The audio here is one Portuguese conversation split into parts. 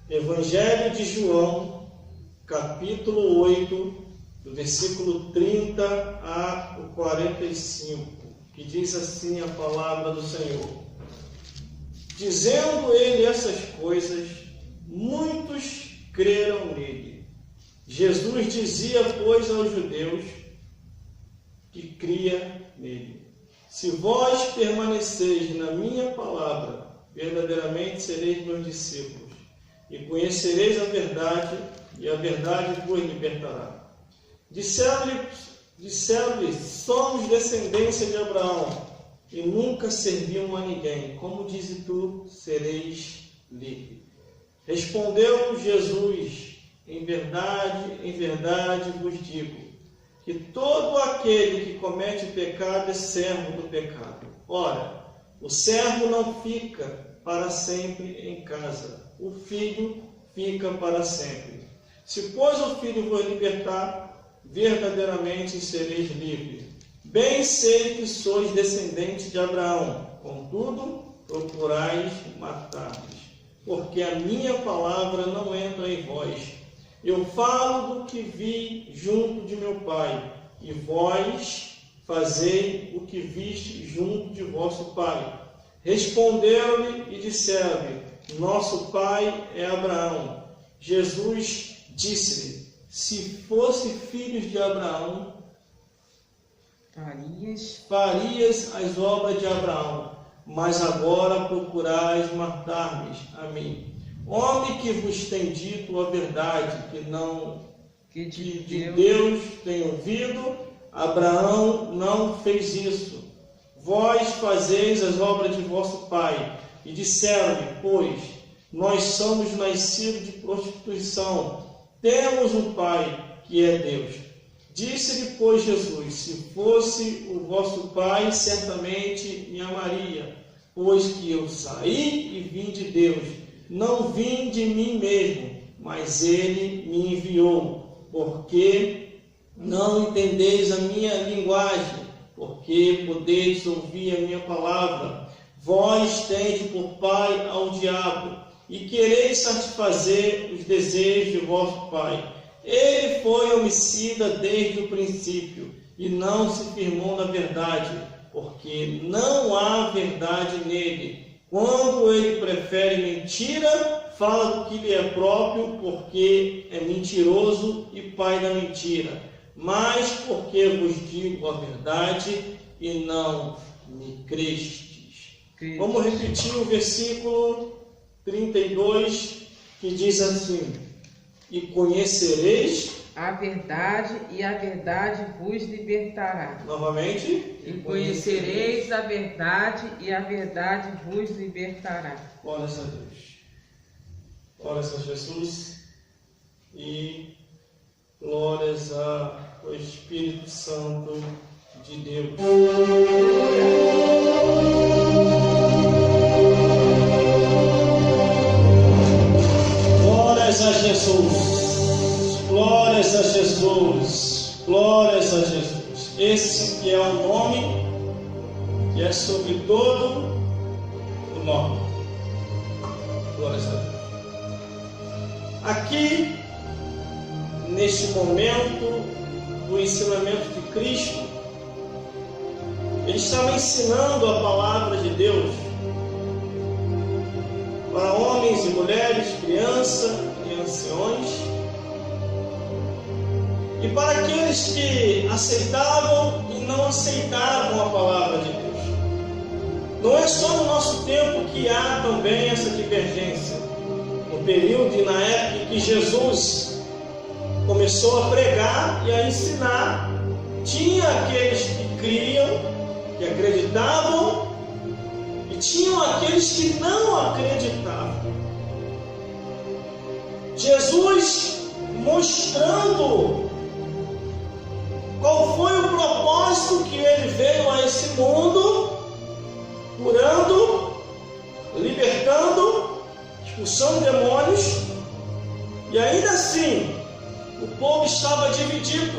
Evangelho de João, capítulo 8, do versículo 30 a 45, que diz assim a palavra do Senhor. Dizendo ele essas coisas, muitos creram nele. Jesus dizia, pois, aos judeus que cria nele: se vós permaneceis na minha palavra, verdadeiramente sereis meus discípulos, e conhecereis a verdade, e a verdade vos libertará. Disseram-lhe, somos descendência de Abraão, e nunca servimos a ninguém. Como dizes tu, sereis livre. Respondeu Jesus, em verdade vos digo, que todo aquele que comete pecado é servo do pecado. Ora, o servo não fica para sempre em casa, o filho fica para sempre. Se, pois, o filho vos libertar, verdadeiramente sereis livres. Bem sei que sois descendentes de Abraão, contudo, procurais matar-me, porque a minha palavra não entra em vós. Eu falo do que vi junto de meu Pai, e vós fazei o que viste junto de vosso Pai. Responderam-lhe e disseram-lhe, nosso Pai é Abraão. Jesus disse-lhe, se fosse filhos de Abraão, farias as obras de Abraão, mas agora procurais matar-me a mim. Homem que vos tem dito a verdade, que de Deus tem ouvido, Abraão não fez isso. Vós fazeis as obras de vosso pai. E disseram-lhe, pois, nós somos nascidos de prostituição, temos um pai que é Deus. Disse-lhe, pois, Jesus, se fosse o vosso pai, certamente me amaria, pois que eu saí e vim de Deus. Não vim de mim mesmo, mas ele me enviou, porque não entendeis a minha linguagem, porque podeis ouvir a minha palavra. Vós tendes por pai ao diabo, e quereis satisfazer os desejos de vosso pai. Ele foi homicida desde o princípio, e não se firmou na verdade, porque não há verdade nele. Quando ele prefere mentira, fala do que lhe é próprio, porque é mentiroso e pai da mentira. Mas porque vos digo a verdade e não me crestes. Vamos repetir o versículo 32, que diz assim: e conhecereis a verdade, e a verdade vos libertará. Novamente. E conhecereis a verdade, e a verdade vos libertará. Glórias a Deus. Glórias a Jesus. E glórias ao Espírito Santo de Deus. Glórias a Jesus. Glórias a Jesus, glórias a Jesus. Esse que é o nome que é sobre todo o nome. Glórias a Deus. Aqui, neste momento do ensinamento de Cristo, ele estava ensinando a palavra de Deus para homens e mulheres, crianças e anciões, e para aqueles que aceitavam e não aceitavam a palavra de Deus. Não é só no nosso tempo que há também essa divergência. No período e na época em que Jesus começou a pregar e a ensinar, tinha aqueles que criam, que acreditavam, e tinham aqueles que não acreditavam. Jesus mostrando qual foi o propósito que ele veio a esse mundo, curando, libertando, expulsando demônios, e ainda assim o povo estava dividido,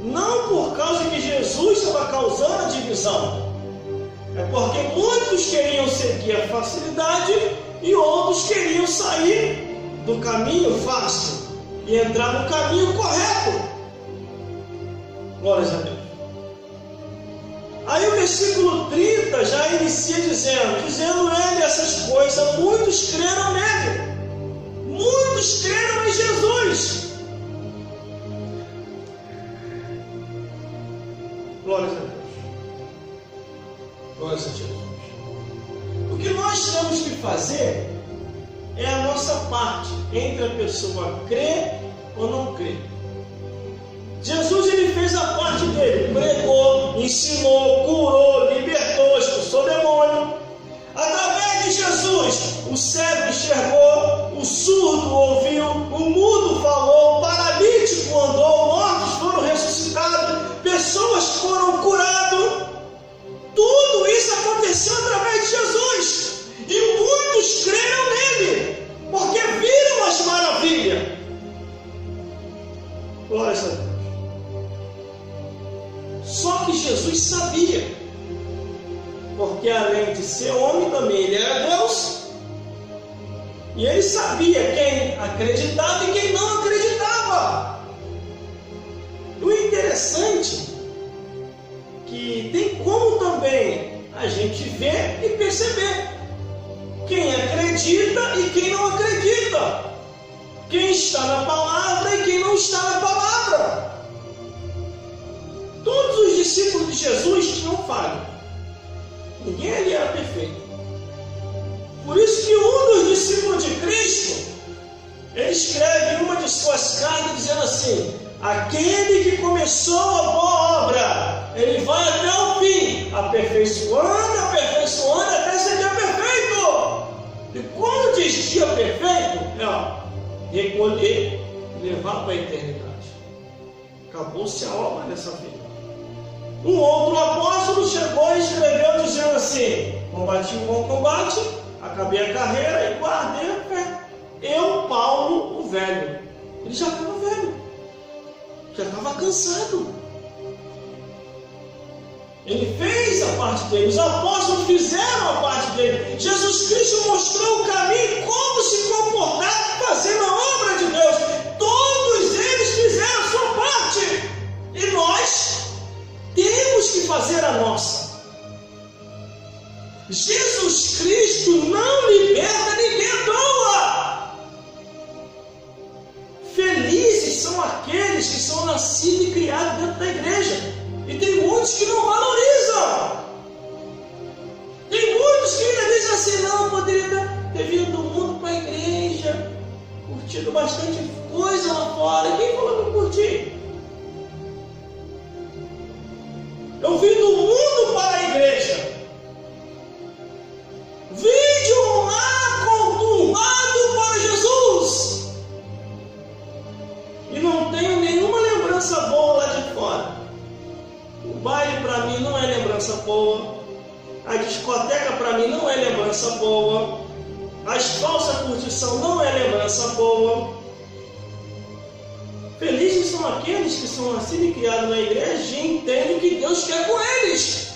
não por causa que Jesus estava causando a divisão, é porque muitos queriam seguir a facilidade e outros queriam sair do caminho fácil e entrar no caminho correto. Glórias a Deus. Aí o versículo 30 já inicia dizendo ele essas coisas, muitos creram nele. Muitos creram em Jesus. Glórias a Deus. Glórias a Jesus. O que nós temos que fazer é a nossa parte entre a pessoa crer ou não crer. Jesus ele fez a parte dele, pregou, ensinou, curou, libertou, expulsou demônio. Através de Jesus, o cego enxergou, o surdo ouviu, o mudo falou, o paralítico andou, mortos foram ressuscitados, pessoas foram curadas. Tudo isso aconteceu através de Jesus. E muitos creram nele, porque viram as maravilhas. Glória a Deus. Só que Jesus sabia, porque além de ser homem também ele era Deus, e ele sabia quem acreditava e quem não acreditava. O interessante é que tem como também a gente ver e perceber quem acredita e quem não acredita, quem está na palavra e quem não está na palavra. Todos os discípulos de Jesus tinham falha. Ninguém ali era perfeito. Por isso que um dos discípulos de Cristo, ele escreve em uma de suas cartas dizendo assim: aquele que começou a boa obra, ele vai até o fim, aperfeiçoando até ser dia perfeito. E quando diz dia perfeito, recolher e levar para a eternidade. Acabou-se a obra dessa vida. Um outro apóstolo chegou e escreveu dizendo assim: combati um bom combate, acabei a carreira e guardei a fé. Eu, Paulo, o velho. Ele já estava velho, já estava cansado. Ele fez a parte dele, os apóstolos fizeram a parte dele. Jesus Cristo mostrou o caminho, como se comportar fazendo a obra de Deus. Todos eles fizeram a sua parte. E nós temos que fazer a nossa. Jesus Cristo não liberta ninguém à toa. Felizes são aqueles que são nascidos e criados dentro da igreja. E tem muitos que não valorizam. Tem muitos que ainda dizem assim: não, eu poderia ter vindo do mundo para a igreja, curtido bastante coisa lá fora. Quem falou que eu curti? Eu vim do mundo para a igreja. Vim de um lar conturbado para Jesus. E não tenho nenhuma lembrança boa lá de fora. O baile para mim não é lembrança boa. A discoteca para mim não é lembrança boa. As falsas curtição não é lembrança boa. Felizes são aqueles que são nascidos e criados na igreja e entendem o que Deus quer com eles.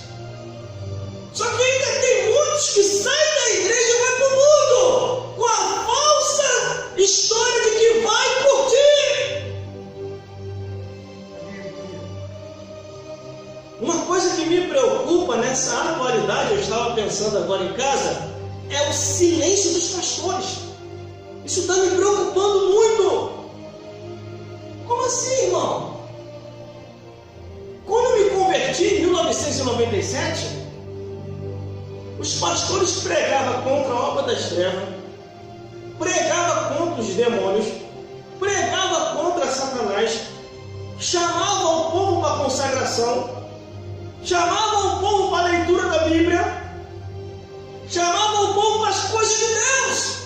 Só que ainda tem muitos que saem da igreja e vão para o mundo com a falsa história de que vai curtir. Uma coisa que me preocupa nessa atualidade, eu estava pensando agora em casa, é o silêncio dos pastores. Isso está me preocupando muito. Como assim, irmão? Quando me converti em 1997, os pastores pregavam contra a obra das trevas, pregavam contra os demônios, pregavam contra Satanás, chamavam o povo para a consagração, chamavam o povo para a leitura da Bíblia, chamavam o povo para as coisas de Deus.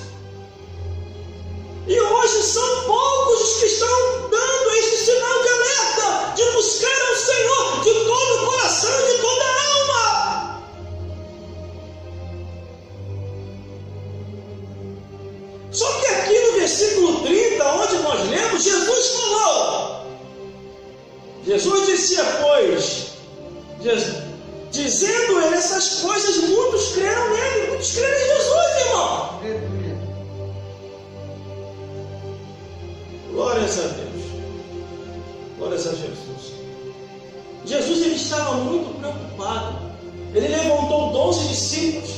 E hoje são poucos os que estão dando esse sinal de alerta, de buscar ao Senhor de todo o coração e de toda a alma. Só que aqui no versículo 30, onde nós lemos, Jesus falou. Jesus dizia, pois, dizendo ele essas coisas, muitos creram nele, muitos creram em Jesus, irmão. Glórias a Deus. Glórias a Jesus. Jesus ele estava muito preocupado. Ele levantou 12 discípulos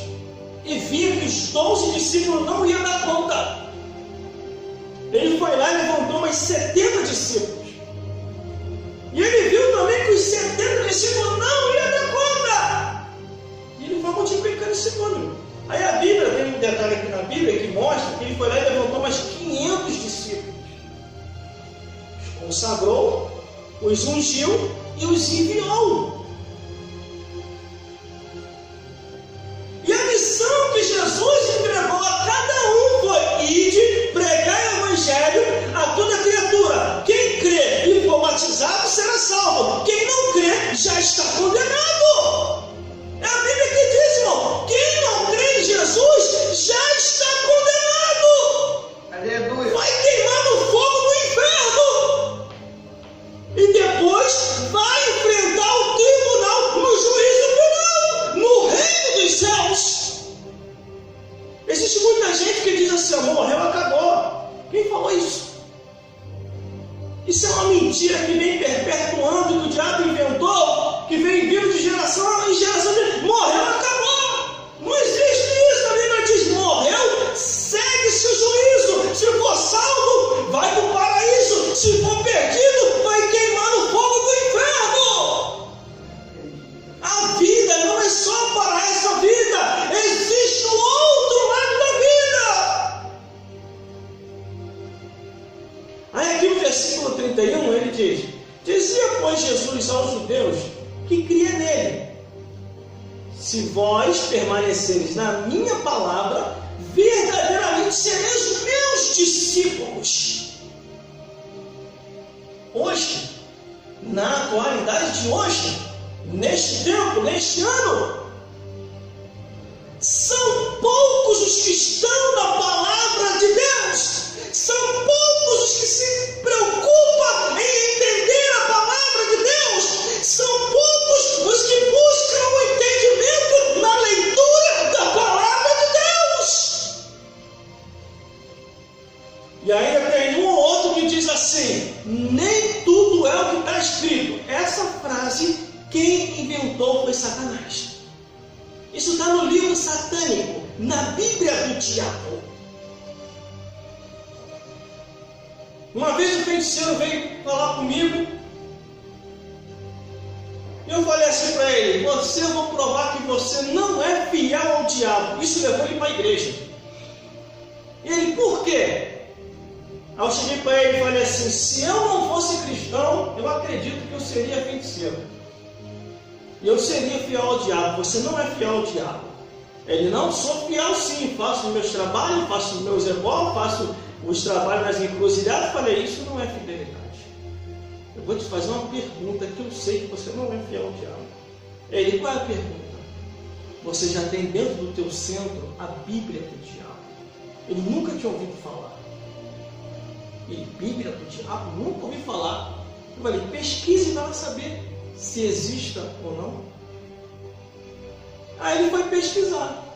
e via que os 12 discípulos não iam dar conta. Ele foi lá e levantou mais 70 discípulos. E ele viu também que os 70 discípulos não iam dar conta. E ele foi multiplicando esse número. Aí a Bíblia, tem um detalhe aqui na Bíblia que mostra que ele foi lá e levantou mais 500 discípulos. Os consagrou, os ungiu e os enviou. E a missão que Jesus entregou a cada um foi: ide, pregar o Evangelho a toda criatura. Quem crê e for batizado será salvo. Quem não crê já está condenado. É a Bíblia que diz, irmão: quem não crê em Jesus já está condenado. Aleluia. Vai queimar no fogo do inferno. E depois vai enfrentar o tribunal no juízo final, no reino dos céus. Existe muita gente que diz assim: morreu, acabou. Quem falou isso? Isso é uma mentira que vem perpetuando, que o diabo inventou, que vem vindo de geração em geração. Morreu, acabou. Não existe isso. A Bíblia diz: morreu, segue-se o juízo. Se for salvo, vai para o paraíso. Se for perdido, vai queimar no fogo do inferno. A vida não é só para essa vida. Existe o outro lado da vida. Aí aqui no versículo 31 ele diz: dizia, pois, Jesus aos judeus que cria nele: se vós permaneceres na minha palavra, verdadeiramente sereis meus discípulos. Hoje, na atualidade de hoje, neste tempo, neste ano, são poucos os que estão na palavra de Deus. São poucos os que se preocupam em entender a palavra de Deus. São poucos os que buscam o entendimento na leitura da palavra de Deus. E ainda tem um ou outro que diz assim: nem tudo é o que está escrito. Essa frase, quem inventou foi Satanás. Isso está no livro satânico, na Bíblia do diabo. Uma vez o feiticeiro veio falar comigo, e eu falei assim para ele: eu vou provar que você não é fiel ao diabo. Isso levou ele para a igreja. E ele: por quê? Aí eu cheguei para ele e falei assim: se eu não fosse cristão, eu acredito que eu seria feiticeiro. E eu seria fiel ao diabo. Você não é fiel ao diabo. Ele: não, sou fiel sim, faço os meus trabalhos, faço os meus ebó, faço os trabalhos nas encruzilhadas. Eu falei: isso não é fidelidade. Eu vou te fazer uma pergunta que eu sei que você não é fiel ao diabo. Ele: qual é a pergunta? Você já tem dentro do teu centro a Bíblia do diabo. Ele nunca tinha ouvido falar. E Bíblia do diabo? Nunca ouvi falar. Eu falei: pesquise para saber se exista ou não. Aí ele foi pesquisar.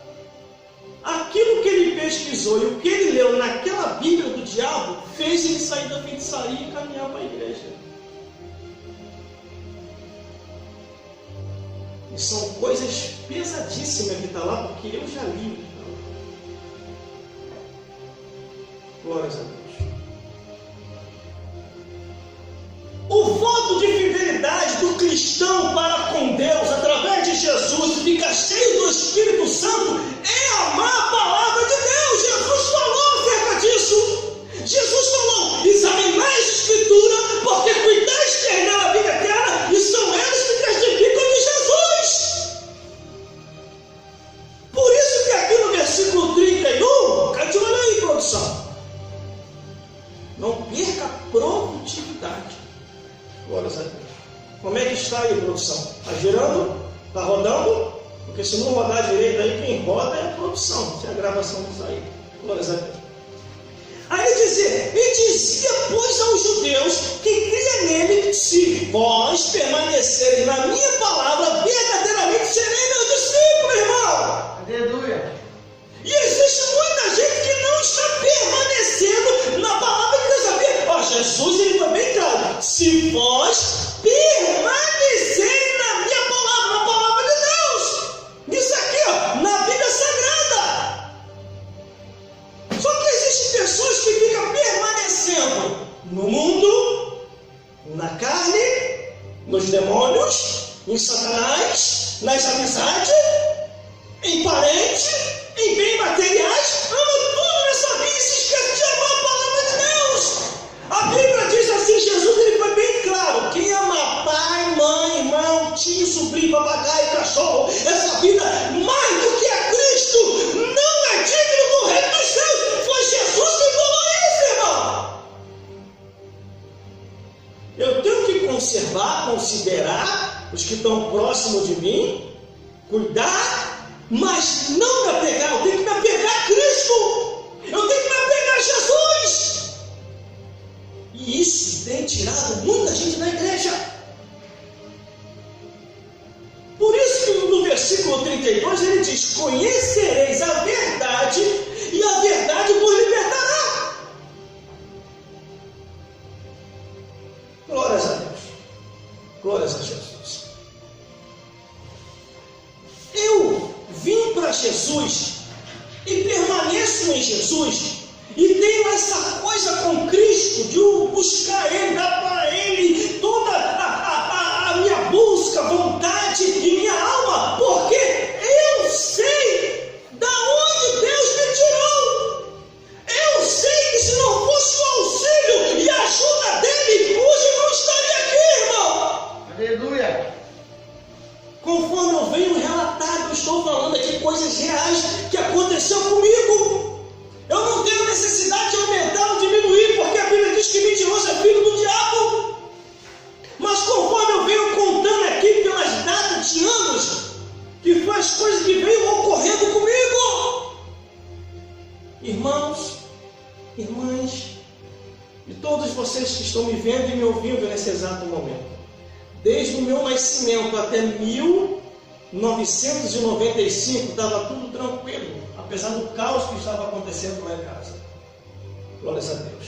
Aquilo que ele pesquisou e o que ele leu naquela Bíblia do diabo fez ele sair da feitiçaria e caminhar para a igreja. E são coisas pesadíssimas que está lá, porque eu já li. Glórias a Deus. O voto de fidelidade do cristão para com Deus através de Jesus e ficar cheio do Espírito Santo é amar a palavra de Deus. Jesus falou acerca disso. Jesus falou: examinai a Escritura, porque cuidais ter nela a vida eterna, e são eles que testificam de Jesus. Por isso que aqui no versículo 31, cadê? Olha aí, produção. Não perca a produtividade. Glórias a Deus. Como é que está aí, produção? Está girando? Está rodando? Porque se não rodar direito aí, quem roda é a produção, se a gravação não sair. Glórias a Deus. Aí ele dizia, pois, aos judeus que cria nele: se vós permanecerem na minha palavra, verdadeiramente serei meu discípulo, irmão. Aleluia. E existe muita gente que não está permanecendo na palavra de Deus. Jesus ele foi bem claro: se vós permanecerem na minha palavra, na palavra de Deus. Isso aqui, ó, na Bíblia Sagrada. Só que existem pessoas que ficam permanecendo no mundo, na carne, nos demônios, em Satanás, nas amizades, em parentes, em bens materiais, ama tudo nessa vida e se esquece de amar a palavra de Deus. A Bíblia diz assim, Jesus ele foi bem claro: quem ama pai, mãe, irmão, tio, sobrinho, papagaio, cachorro, essa vida mais do que a Cristo, não é digno do reino dos céus. Foi Jesus que falou isso, irmão. Eu tenho que conservar, considerar os que estão próximos de mim, cuidar, mas não me apegar. Eu tenho que me apegar a Cristo. Eu tenho que me apegar a Jesus. E isso tem tirado muita gente da igreja. Por isso que no versículo 32 ele diz: conhecereis a verdade e a verdade vos libertará. Glórias a Deus. Glórias a Jesus. Eu vim para Jesus e permaneço em Jesus e tenho essa coisa com Cristo de buscar Ele, dar para Ele toda a minha busca, vontade e minha alma, porque eu sei da onde Deus me tirou. Eu sei que se não fosse o auxílio e a ajuda dele, hoje eu não estaria aqui, irmão. Aleluia. Conforme eu venho relatar, eu estou falando aqui coisas reais que aconteceu comigo. Eu não tenho necessidade de aumentar ou diminuir, porque a Bíblia diz que mentiroso é filho do diabo. Mas conforme eu venho contando aqui pelas datas de anos, que foi as coisas que veio ocorrendo comigo. Irmãos, irmãs, e todos vocês que estão me vendo e me ouvindo nesse exato momento, desde o meu nascimento até 1995, estava tudo tranquilo, apesar do caos que estava acontecendo lá em casa. Glórias a Deus.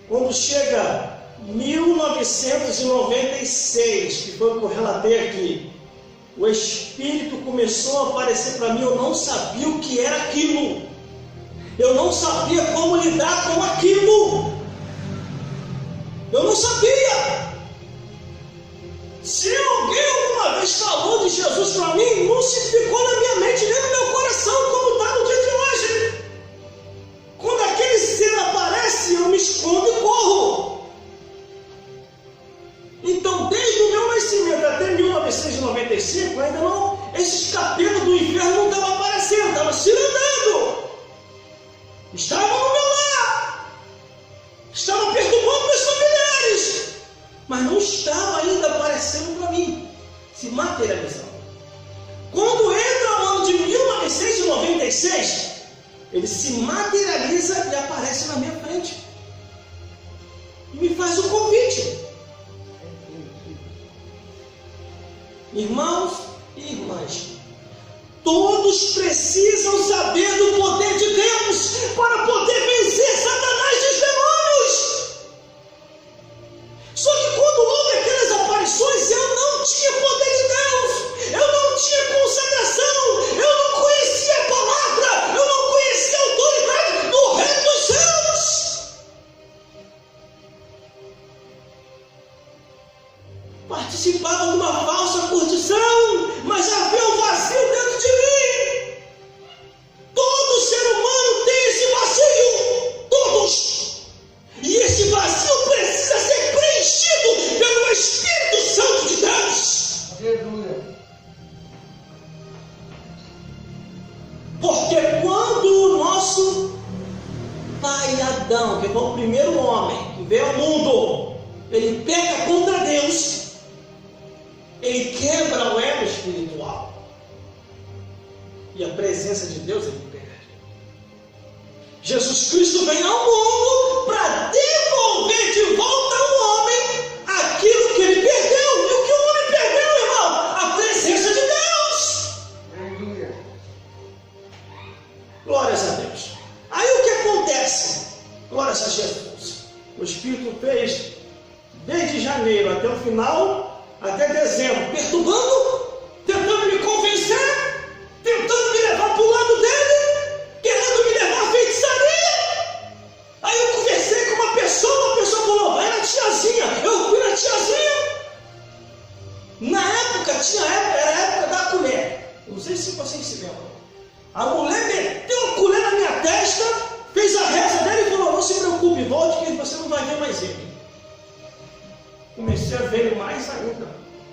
Quando chega 1996, que foi o que eu relatei aqui, o Espírito começou a aparecer para mim. Eu não sabia o que era aquilo. Eu não sabia como lidar com aquilo. Eu não sabia. Se alguém alguma vez falou de Jesus para mim, não se ficou na minha mente nem no meu coração, como está no dia de hoje. Quando aquele ser aparece, eu me escondo e corro. Então, desde o meu nascimento até 1995, ainda não, esses capelos do inferno não estavam aparecendo, estavam se andando. Estavam no meu lar. Estavam perturbando meus familiares. Mas não estava ainda aparecendo para mim, se materializando. Quando entra o ano de 1996, ele se materializa e aparece na minha frente. E me faz um convite. Irmãos e irmãs, todos precisam saber do poder de Deus para poder vencer Satanás e os demônios. Só que quando houve aquelas aparições, eu não tinha poder de Deus, eu não tinha consagração, eu não conhecia a palavra, eu não conhecia a autoridade do reino dos céus. Participava de uma falsa curtição, mas havia um vazio dentro de mim. Todo ser humano tem esse vazio, todos. E esse vazio precisa ser preenchido pelo Espírito Santo de Deus. Aleluia. Porque quando o nosso pai Adão, que foi o primeiro homem que veio ao mundo, ele peca contra Deus, ele quebra o elo espiritual. E a presença de Deus ele perde. Jesus Cristo vem ao mundo para devolver de volta ao homem aquilo que ele perdeu. E o que o homem perdeu, irmão? A presença de Deus. Aleluia. Glórias a Deus. Aí o que acontece? Glórias a Jesus. O Espírito fez desde janeiro até o final, até dezembro, perturbando, tentando me convencer, tentando me levar para o lado dele, querendo me levar à feitiçaria. Aí eu conversei com uma pessoa falou, vai na tiazinha. Eu fui na tiazinha. Na época, era a época da colher. Eu não sei se vocês se lembram. A mulher meteu a colher na minha testa, fez a reza dele e falou, não se preocupe, volte que você não vai ver mais ele. Comecei a ver ele mais ainda.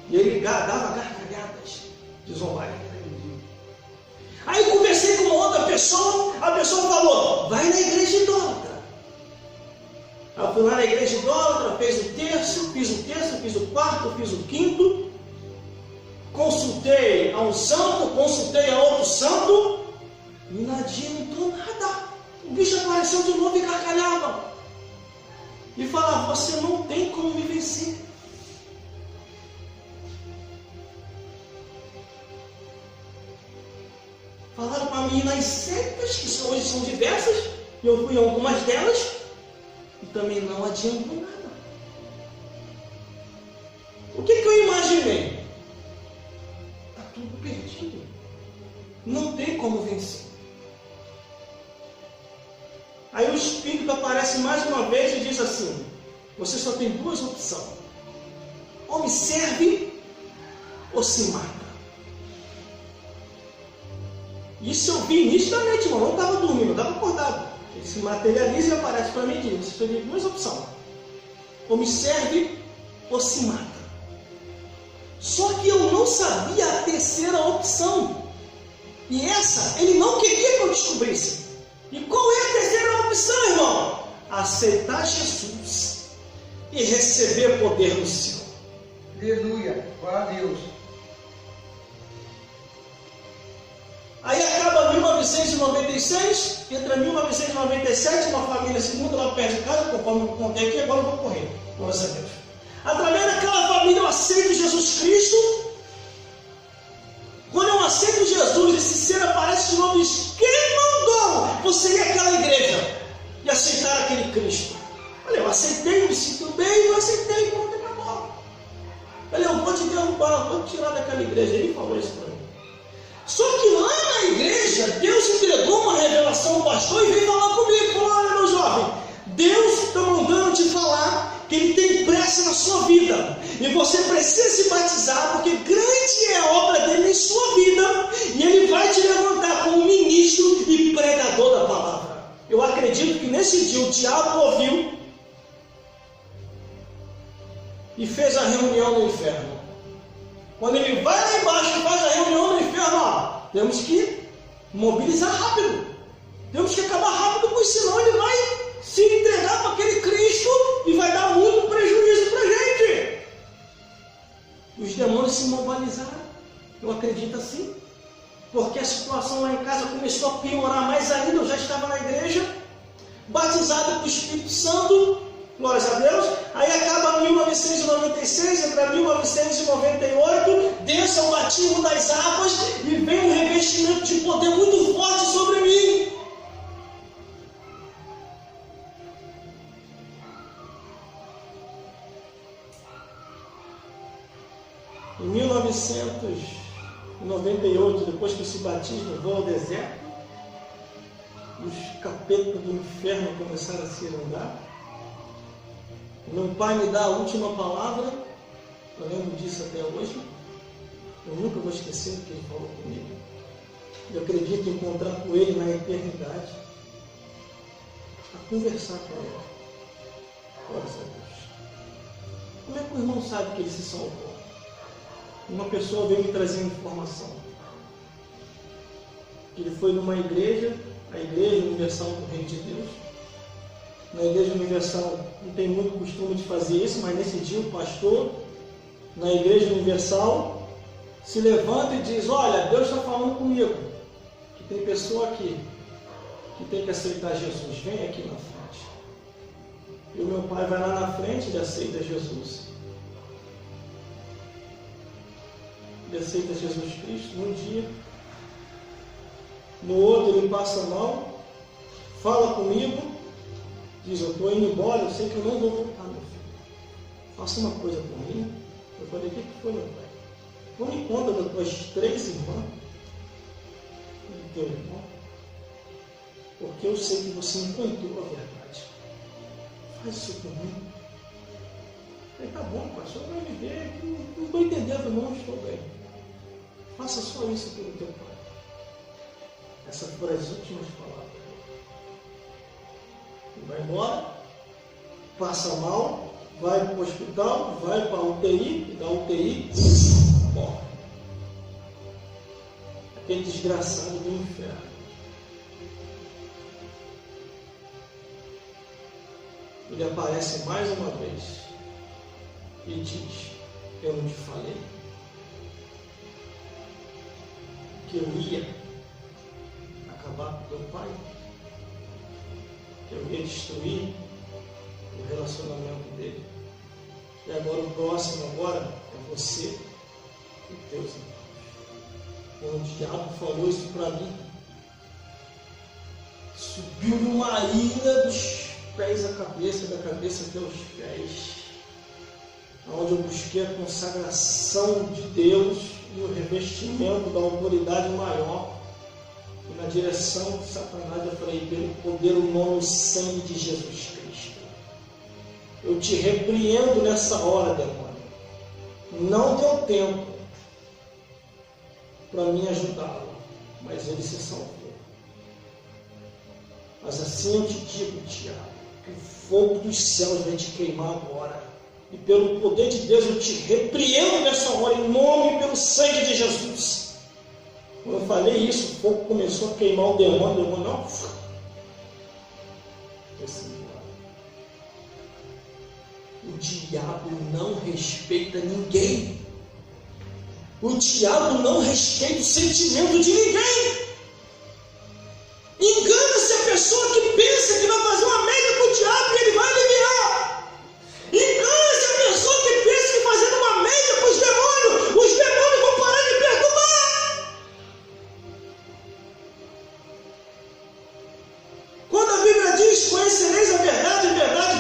E ele dava gargalhadas de zombaria. Aí conversei com uma outra pessoa, a pessoa falou, vai na igreja idólatra. Eu fui lá na igreja idólatra, fiz o terço, fiz o quarto, fiz o quinto, consultei a um santo, consultei a outro santo, e não adiantou nada. O bicho apareceu de novo e gargalhava. E falava, você não tem como me vencer. Falaram para mim nas seitas, que hoje são diversas, e eu fui a algumas delas, e também não adiantou nada. O que eu imaginei? Está tudo perdido. Não tem como vencer. Aí o Espírito aparece mais uma vez e diz assim, você só tem duas opções. Ou me serve, ou se mata. Isso eu vi nitidamente, irmão. Eu não estava dormindo, eu estava acordado. Ele se materializa e aparece para mim e diz, você só tem duas opções. Ou me serve, ou se mata. Só que eu não sabia a terceira opção. E essa, ele não queria que eu descobrisse. E qual é a terceira opção, irmão? Aceitar Jesus e receber poder do céu. Aleluia, glória a Deus. Aí acaba 1996, entra 1997, uma família se muda lá perto de casa, conforme eu contei aqui, agora eu vou correr. Glória a Deus. Através daquela família eu aceito Jesus Cristo. Quando eu aceito Jesus, esse ser aparece de novo e diz, quem mandou você ir àquela igreja e aceitar aquele Cristo? Olha, eu aceitei, me sinto bem, eu aceitei, pronto, acabou. Olha, eu vou te derrubar, vou te tirar daquela igreja. Ele falou isso para mim. Só que lá na igreja, Deus entregou uma revelação ao pastor e veio falar comigo. Falou, olha meu jovem, Deus está mandando te falar que Ele tem pressa na sua vida. E você precisa se batizar, porque grande é a obra dele em sua vida. E Ele vai te levantar como ministro e pregador da palavra. Eu acredito que nesse dia o diabo ouviu e fez a reunião no inferno. Quando ele vai lá embaixo e faz a reunião no inferno, ó, temos que mobilizar rápido. Temos que acabar rápido, porque senão ele vai se entregar para aquele Cristo e vai dar muito prejuízo para a gente. Os demônios se mobilizaram. Eu acredito assim. Porque a situação lá em casa começou a piorar mais ainda. Eu já estava na igreja, batizado com o Espírito Santo. Glórias a Deus. Aí acaba 1996, entra 1998, desce o batismo das águas e vem um revestimento de poder muito forte sobre mim. Em 1998, depois que esse batismo vou ao deserto, os capetas do inferno começaram a se andar. Meu pai me dá a última palavra, eu lembro disso até hoje. Eu nunca vou esquecer o que ele falou comigo. Eu acredito em encontrar com ele na eternidade, a conversar com ele. Glórias a Deus. Como é que o irmão sabe que ele se salvou? Uma pessoa veio me trazer informação. Ele foi numa igreja, a Igreja Universal do Reino de Deus. Na Igreja Universal não tem muito costume de fazer isso, mas nesse dia o pastor, na Igreja Universal, se levanta e diz, olha, Deus está falando comigo, que tem pessoa aqui que tem que aceitar Jesus, vem aqui na frente. E o meu pai vai lá na frente e aceita Jesus. Ele aceita Jesus Cristo num dia, no outro ele passa mal, fala comigo, diz, eu estou indo embora, eu sei que eu não vou voltar, meu filho. Faça uma coisa por mim. Eu falei, o que foi, meu pai? Tome conta das tuas 3 irmãs e do teu irmão, porque eu sei que você encontrou a verdade. Faz isso por mim. Eu falei, tá bom, pai, só vai me ver, não estou entendendo, não estou bem. Faça só isso pelo teu pai. Essas foram as últimas palavras. Ele vai embora, passa mal, vai para o hospital, vai para a UTI, e da UTI, morre. Aquele desgraçado do inferno. Ele aparece mais uma vez e diz, eu não te falei que eu ia acabar com teu pai, que eu ia destruir o relacionamento dele. E agora o próximo agora é você e teus irmãos. Quando o diabo falou isso para mim, subiu numa ira dos pés à cabeça, da cabeça até os pés, onde eu busquei a consagração de Deus e o revestimento da autoridade maior. E na direção de Satanás eu falei, pelo poder, o nome e sangue de Jesus Cristo, eu te repreendo nessa hora, demônio. Não deu tempo para mim ajudá-lo, mas ele se salvou. Mas assim eu te digo, Tiago, que o fogo dos céus vai te queimar agora. E pelo poder de Deus eu te repreendo nessa hora, em nome e pelo sangue de Jesus. Quando eu falei isso, o fogo começou a queimar o demônio não. O diabo não respeita ninguém. O diabo não respeita o sentimento de ninguém. Engana-se a pessoa que pensa que vai fazer uma média com o diabo e ele vai aliviar. Engana-se a pessoa que pensa que fazendo uma média com os demônios vão parar de perturbar. Quando a Bíblia diz, conhecereis a verdade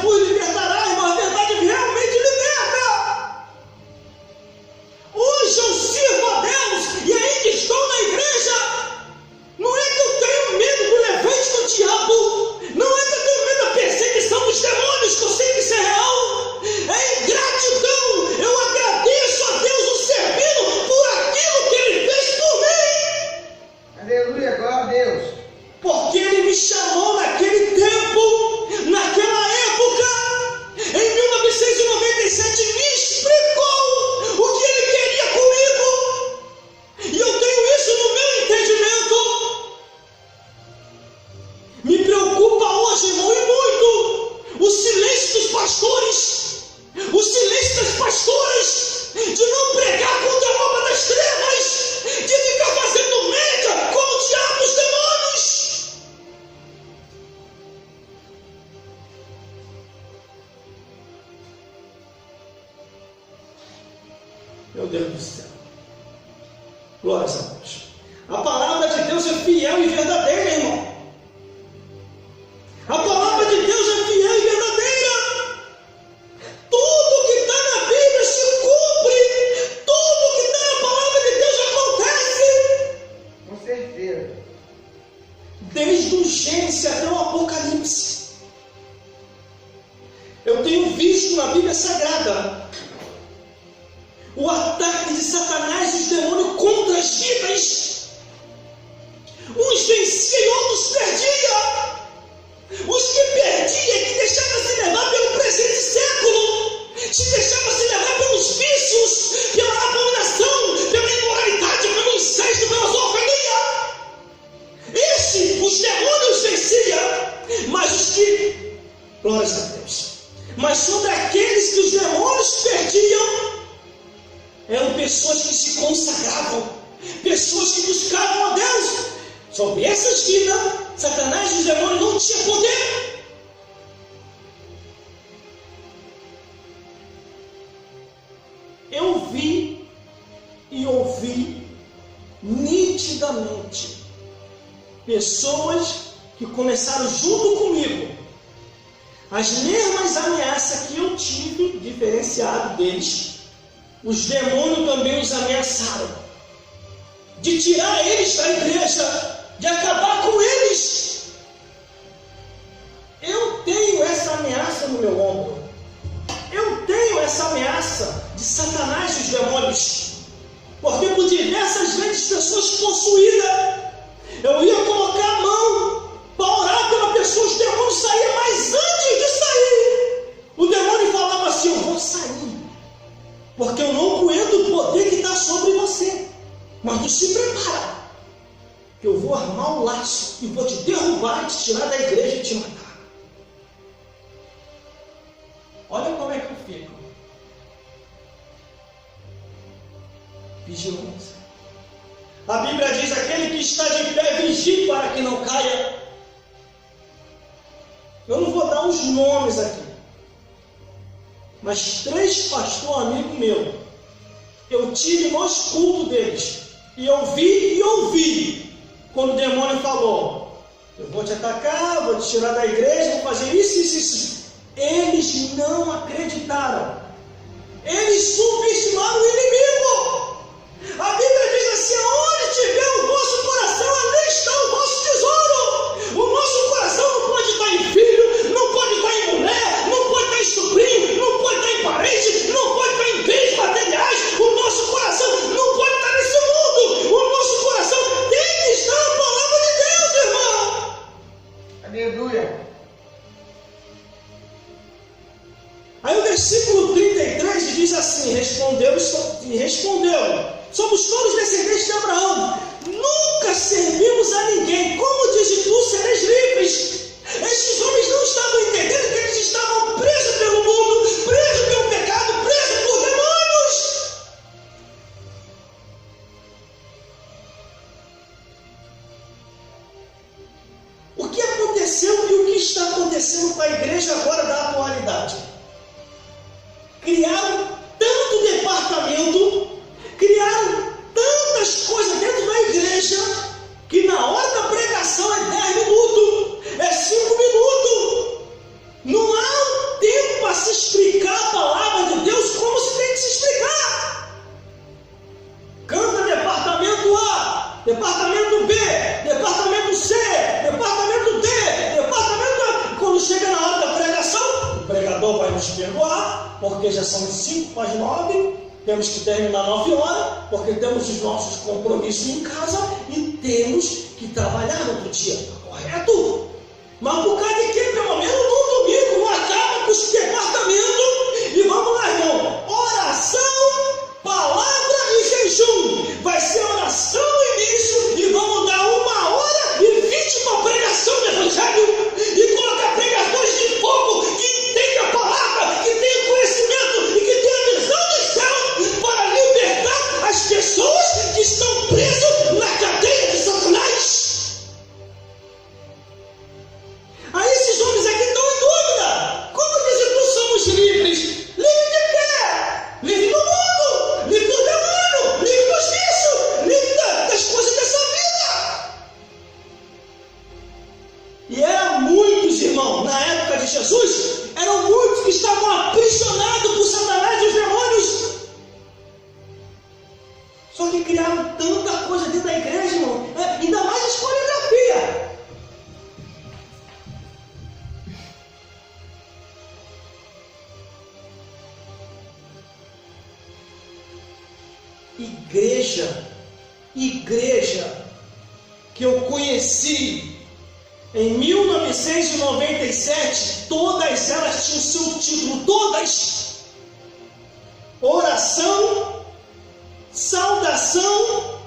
vos libertará, irmão, a verdade realmente liberta. Hoje eu sirvo a Deus e ainda estou na igreja. Não é que eu tenho medo do levante do diabo, não é que eu tenho medo da perseguição dos demônios, que eu sei que isso é real. É ingratidão. Eu agradeço a Deus o servindo por aquilo que Ele fez por mim. Aleluia, glória a Deus. Porque Ele me chamou naquele tempo, naquela época, em 1997, me explicou o que Ele queria comigo. E eu tenho isso no meu entendimento. Me preocupa hoje, irmão, e muito, o silêncio dos pastores, o silêncio das pastoras, de não pregar contra a obra das trevas, de ficar fazendo média com o diabo e os demônios. Meu Deus do céu. Glórias a Deus. A palavra de Deus é fiel e verdadeira, irmão. A palavra de Deus é fiel e verdadeira. Tudo que está na Bíblia se cumpre. Tudo que está na palavra de Deus acontece. Com certeza. Desde o Gênesis até o Apocalipse. Eu tenho visto na Bíblia Sagrada o ataque de Satanás e os demônios contra as vidas. Uns venciam e outros perdiam. Os que perdiam, que deixavam se levar pelo presente século, se deixavam se levar pelos vícios, pela abominação, pela imoralidade, pelo incesto, pela zoofilia. Os demônios venciam, mas os que, glórias a Deus, mas sobre aqueles que os demônios perdiam, eram pessoas que se consagravam, pessoas que buscavam a Deus. Sobre essas vidas, Satanás e os demônios não tinham poder. Eu vi e ouvi nitidamente pessoas que começaram junto comigo as mesmas ameaças que eu tive, diferenciado deles, os demônios também os ameaçaram. De tirar eles da igreja, de acabar com eles. Eu tenho essa ameaça no meu ombro. Eu tenho essa ameaça de Satanás e os demônios. Porque por diversas vezes pessoas possuídas, eu ia colocar a mão para orar pela pessoa, os demônios saíam, mas antes de sair, o demônio falava assim: eu vou sair, porque eu não aguento o poder que está sobre você. Mas tu se prepara, que eu vou armar um laço e vou te derrubar, te tirar da igreja e te matar. Olha como é que eu fico. Vigilância. A Bíblia diz: aquele que está de pé, vigie para que não caia. Eu não vou dar os nomes aqui, mas 3 pastores amigos meus, eu tive nos cultos deles, e eu vi e ouvi, quando o demônio falou: eu vou te atacar, vou te tirar da igreja, vou fazer isso, isso, isso. Eles não acreditaram. Eles subestimaram o inimigo. A Bíblia diz assim: onde tiver o vosso coração, ali está o vosso tesouro. O nosso coração não pode estar em filho, não pode estar em mulher, não pode estar em sobrinho, não pode estar em parente, não pode estar em bens materiais. O nosso coração não pode estar nesse mundo. O nosso coração tem que estar na palavra de Deus, irmão. Aleluia. Aí o versículo 33 diz assim: respondeu, somos todos descendentes de Abraão, nunca servimos a ninguém, como diz tu, sereis livres. Estes homens não estavam entendendo que eles estavam presos pelo mundo, presos pelo pecado, presos por demônios. O que aconteceu e o que está acontecendo com a igreja agora da atualidade? Criaram tanto departamento, criaram tantas coisas dentro da igreja, que na hora da pregação é 10 minutos, é 5 minutos. Não há um tempo para se explicar a palavra de Deus como se tem que se explicar. Canta departamento A, departamento B, departamento C, departamento D, departamento A. Quando chega na hora da pregação, o pregador vai nos perdoar, porque já são 5:09, temos que terminar 9 horas, porque temos os nossos compromissos em casa e temos que trabalhar no outro dia, correto? Mas por causa de que, pelo menos no domingo, não acaba com os departamentos, e vamos lá, irmão, oração, palavra e jejum, vai ser oração no início, e vamos dar 1h20 para pregação do evangelho, e colocar pregadores de fogo, que entendem a palavra, que têm conhecimento, e que têm a visão do céu, para libertar as pessoas que estão presas na cadeia de Satanás. Aí esses homens aqui estão em dúvida. Como dizem tu, somos livres? Livre de quê? Livre do mundo, livre do demônio, livre dos vícios, livre das coisas dessa vida. E eram muitos, irmão, na época de Jesus, eram muitos que estavam aprisionados por Satanás e os demônios. Só que criaram tanta coisa dentro da igreja, irmão, ainda mais historiografia. Igreja que eu conheci em 1997, todas elas tinham seu título, todas: oração, saudação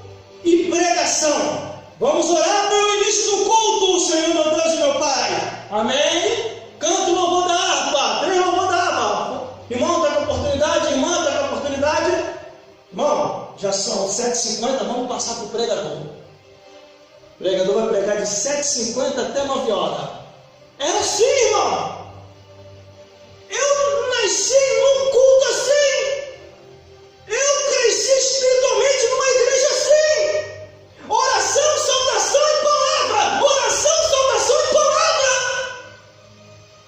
e pregação. Vamos orar pelo início do culto, Senhor meu Deus e meu Pai. Amém? Canto o louvor da harpa, 3 louvor da harpa. Irmão, está com oportunidade? Irmã, está com oportunidade? Irmão, já são 7h50, vamos passar para o pregador. O pregador vai pregar de 7h50 até 9 horas. Era assim, irmão. Eu nasci num culto assim. Eu cresci espiritualmente numa igreja assim. Oração, saudação e palavra. Oração, saudação e palavra.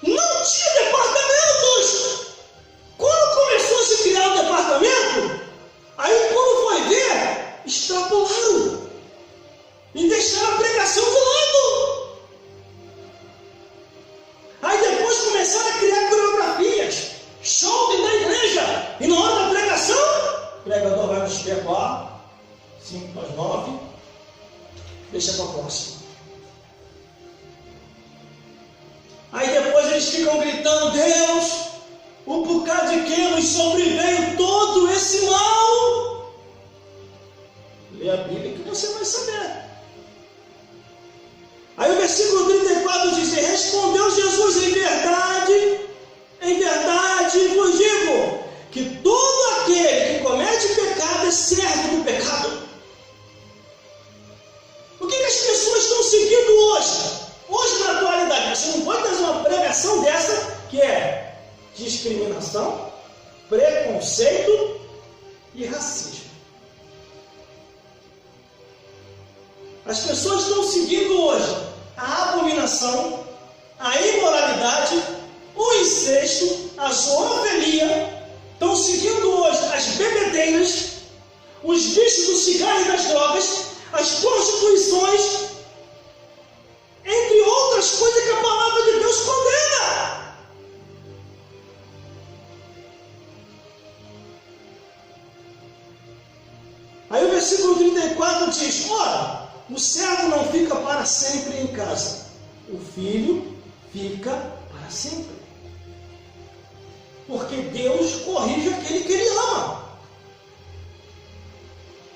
Não tinha Deixa para a próxima. Aí depois eles ficam gritando: Deus, o porquê de que nos sobreveio todo esse mal? Lê a Bíblia que você vai saber. Aí o versículo 34 diz: respondeu Jesus: em verdade vos digo, que todo aquele que comete pecado é servo do pecado. O que as pessoas estão seguindo hoje? Hoje, na atualidade, você não pode fazer uma pregação dessa, que é discriminação, preconceito e racismo. As pessoas estão seguindo hoje a abominação, a imoralidade, o incesto, a zoofilia. Estão seguindo hoje as bebedeiras, os vícios do cigarro e das drogas, as prostituições, entre outras coisas que a palavra de Deus condena. Aí o versículo 34 diz: ora, o servo não fica para sempre em casa, o filho fica para sempre. Porque Deus corrige aquele que Ele ama.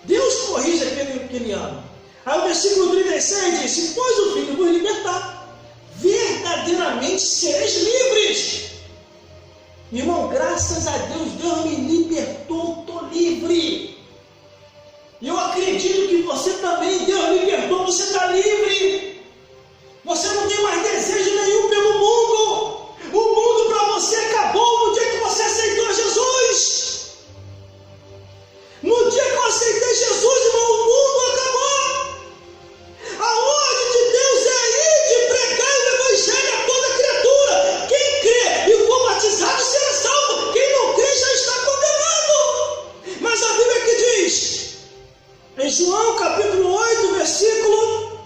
Deus corrige aquele que Ele ama. Aí o versículo 36 diz: se pois o Filho vos libertar, verdadeiramente sereis livres. Irmão, graças a Deus, Deus me libertou, estou livre. E eu acredito que você também, Deus libertou, você está livre. Você não tem mais desejo nenhum pelo mundo. O mundo para você acabou no dia que você aceitou Jesus. No dia que eu aceitei Jesus, irmão, o mundo acabou. A ordem de Deus é ir de pregar o evangelho a toda criatura. Quem crê e for batizado será salvo. Quem não crê já está condenado. Mas a Bíblia que diz, em João capítulo 8, versículo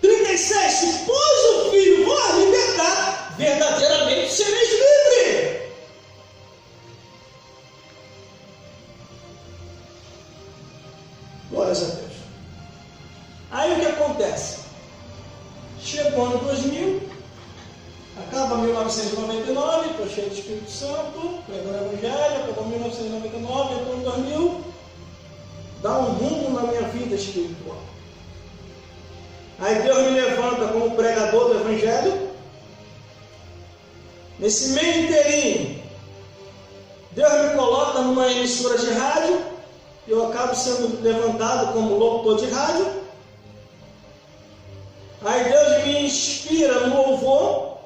36, se pois o Filho vos libertar, verdadeiramente sereis livres. Glórias a Deus. Aí o que acontece? Chegou ano 2000, acaba 1999, estou cheio do Espírito Santo, pregando o Evangelho, acabou 1999, entrou em 2000, dá um rumo na minha vida espiritual. Aí Deus me levanta como pregador do Evangelho. Nesse meio inteirinho, Deus me coloca numa emissora de rádio. Eu acabo sendo levantado como locutor de rádio. Aí Deus me inspira no louvor,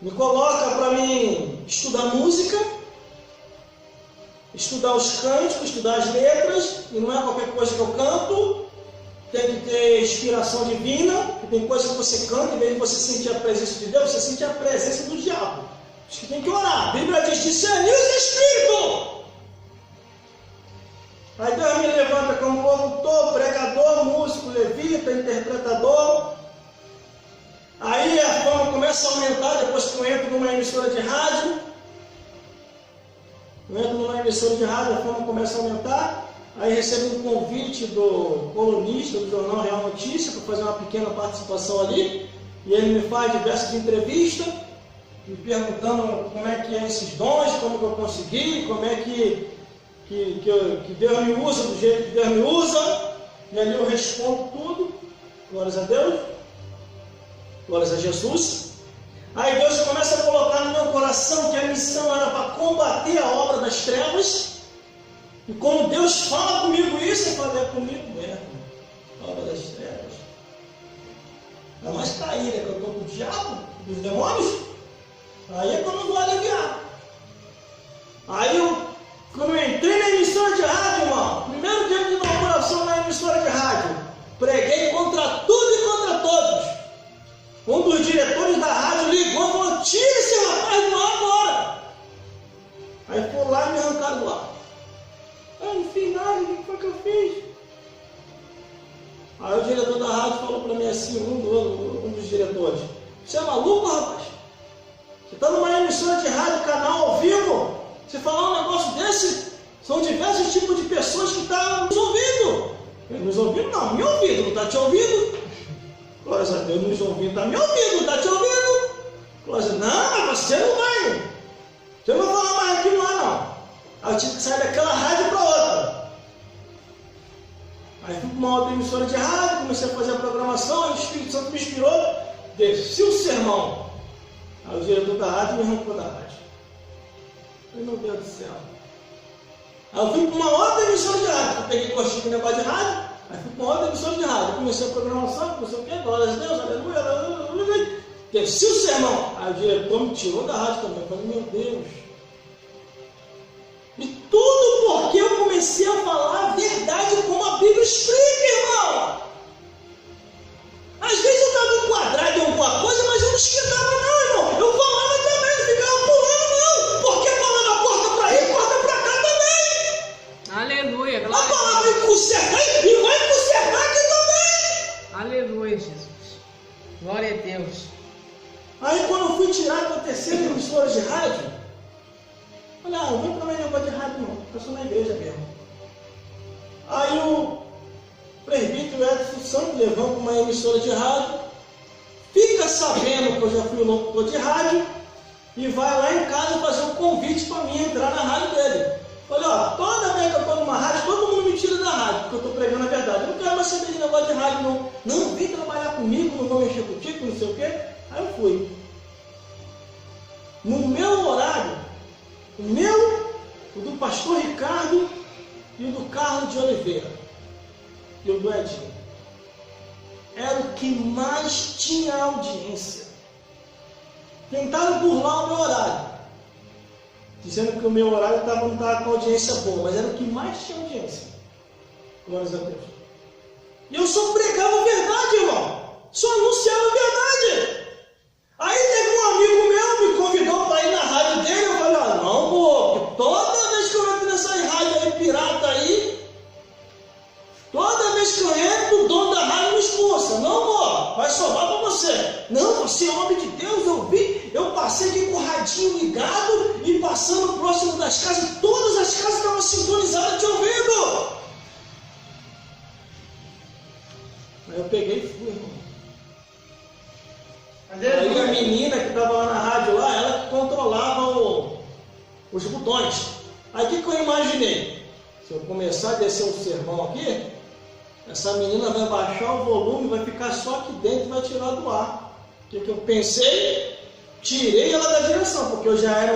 me coloca para mim estudar música, estudar os cânticos, estudar as letras, e não é qualquer coisa que eu canto. Tem que ter inspiração divina, que tem coisa que você canta, em vez de você sentir a presença de Deus, você sente a presença do diabo. Acho que tem que orar. A Bíblia diz: discernir os espíritos. Aí Deus me levanta como locutor, pregador, músico, levita, interpretador. Aí a fama começa a aumentar depois que eu entro numa emissora de rádio. Eu entro numa emissora de rádio, a fama começa a aumentar. Aí recebo um convite do colunista do jornal Real Notícia para fazer uma pequena participação ali. E ele me faz diversas entrevistas, me perguntando como é que é esses dons, como que eu consegui, como é que Deus me usa do jeito que Deus me usa. E ali eu respondo tudo. Glórias a Deus. Glórias a Jesus. Aí Deus começa a colocar no meu coração que a missão era para combater a obra das trevas. E quando Deus fala comigo isso, eu falo: é comigo mesmo, a obra das trevas. Ainda mais cair, né? Que eu estou com o diabo, dos demônios. Aí é que eu não vou aliviar. Aí quando eu entrei na emissora de rádio, irmão, primeiro dia de inauguração na emissora de rádio, preguei contra tudo e contra todos. Um dos diretores da rádio ligou e falou: tira esse rapaz do ar agora. Aí foram lá e me arrancaram do ar. Eu não fiz nada, o que foi que eu fiz? Aí o diretor da rádio falou para mim assim, um dos diretores: você é maluco, rapaz? Você está numa emissora de rádio, canal ao vivo, você falar um negócio desse, são diversos tipos de pessoas que estão nos ouvindo. Ele nos ouvindo? Não, me ouvindo, não está te ouvindo? Glória a Deus, nos ouvindo, está me ouvindo, não está te ouvindo? Glória a Deus, não, mas você não vai. Você não vai falar mais aqui lá, não. Aí eu tive que sair daquela rádio para outra. Aí fui para uma outra emissora de rádio, comecei a fazer a programação, aí o Espírito Santo me inspirou, desci o sermão. Aí o diretor da rádio me arrancou da rádio. Eu falei, meu Deus do céu. Aí eu fui para uma outra emissora de rádio, eu peguei gostinho de negócio de rádio, aí fui para uma outra emissora de rádio, comecei a programação, comecei o quê? Glória a Deus, aleluia, aleluia, aleluia. Desci o sermão. Aí o diretor me tirou da rádio também. Eu falei, meu Deus. E tudo porque eu comecei a falar a verdade como a Bíblia explica, irmão. Às vezes eu estava enquadrado em alguma coisa, mas eu não explicava não, irmão. Eu falava também, não ficava pulando não. Porque a palavra corta para ir, corta para cá também. Aleluia. A palavra vai consertar e vai consertar aqui também. Aleluia, Jesus. Glória a Deus. Aí quando eu fui tirar da terceira emissora de rádio, olha, não vem para mim negócio de rádio não, eu sou na igreja mesmo. Aí o presbítero Edson Santos levanta uma emissora de rádio, fica sabendo que eu já fui locutor de rádio e vai lá em casa fazer um convite para mim entrar na rádio dele. Olha, ó, toda vez que eu estou numa rádio, todo mundo me tira da rádio, porque eu estou pregando a verdade. Eu não quero mais saber de negócio de rádio não. Não, vem trabalhar comigo, não vou mexer contigo, não sei o quê. Aí eu fui. No meu horário, o do pastor Ricardo e o do Carlos de Oliveira e o do Edinho, era o que mais tinha audiência. Tentaram burlar o meu horário, dizendo que o meu horário não estava com audiência boa, mas era o que mais tinha audiência. Glórias a Deus. E eu só pregava a verdade, irmão. Só anunciava a verdade. Aí teve um amigo meu me convidou para ir na rádio dele. Eu falei, ah, não, pô, toda vez que eu entro nessa rádio aí, pirata aí, toda vez que eu entro, o dono da rádio me expulsa. Não, pô, vai sobrar para você. Não, você é homem de Deus, eu vi, eu passei aqui com o radinho ligado e passando próximo das casas, todas as casas estavam sintonizadas te ouvindo. Aí eu peguei e fui, irmão. Aí a menina que estava lá na rádio, lá, ela que controlava os botões. Aí o que eu imaginei? Se eu começar a descer o sermão aqui, essa menina vai baixar o volume, vai ficar só aqui dentro e vai tirar do ar. O que eu pensei? Tirei ela da direção, porque eu já era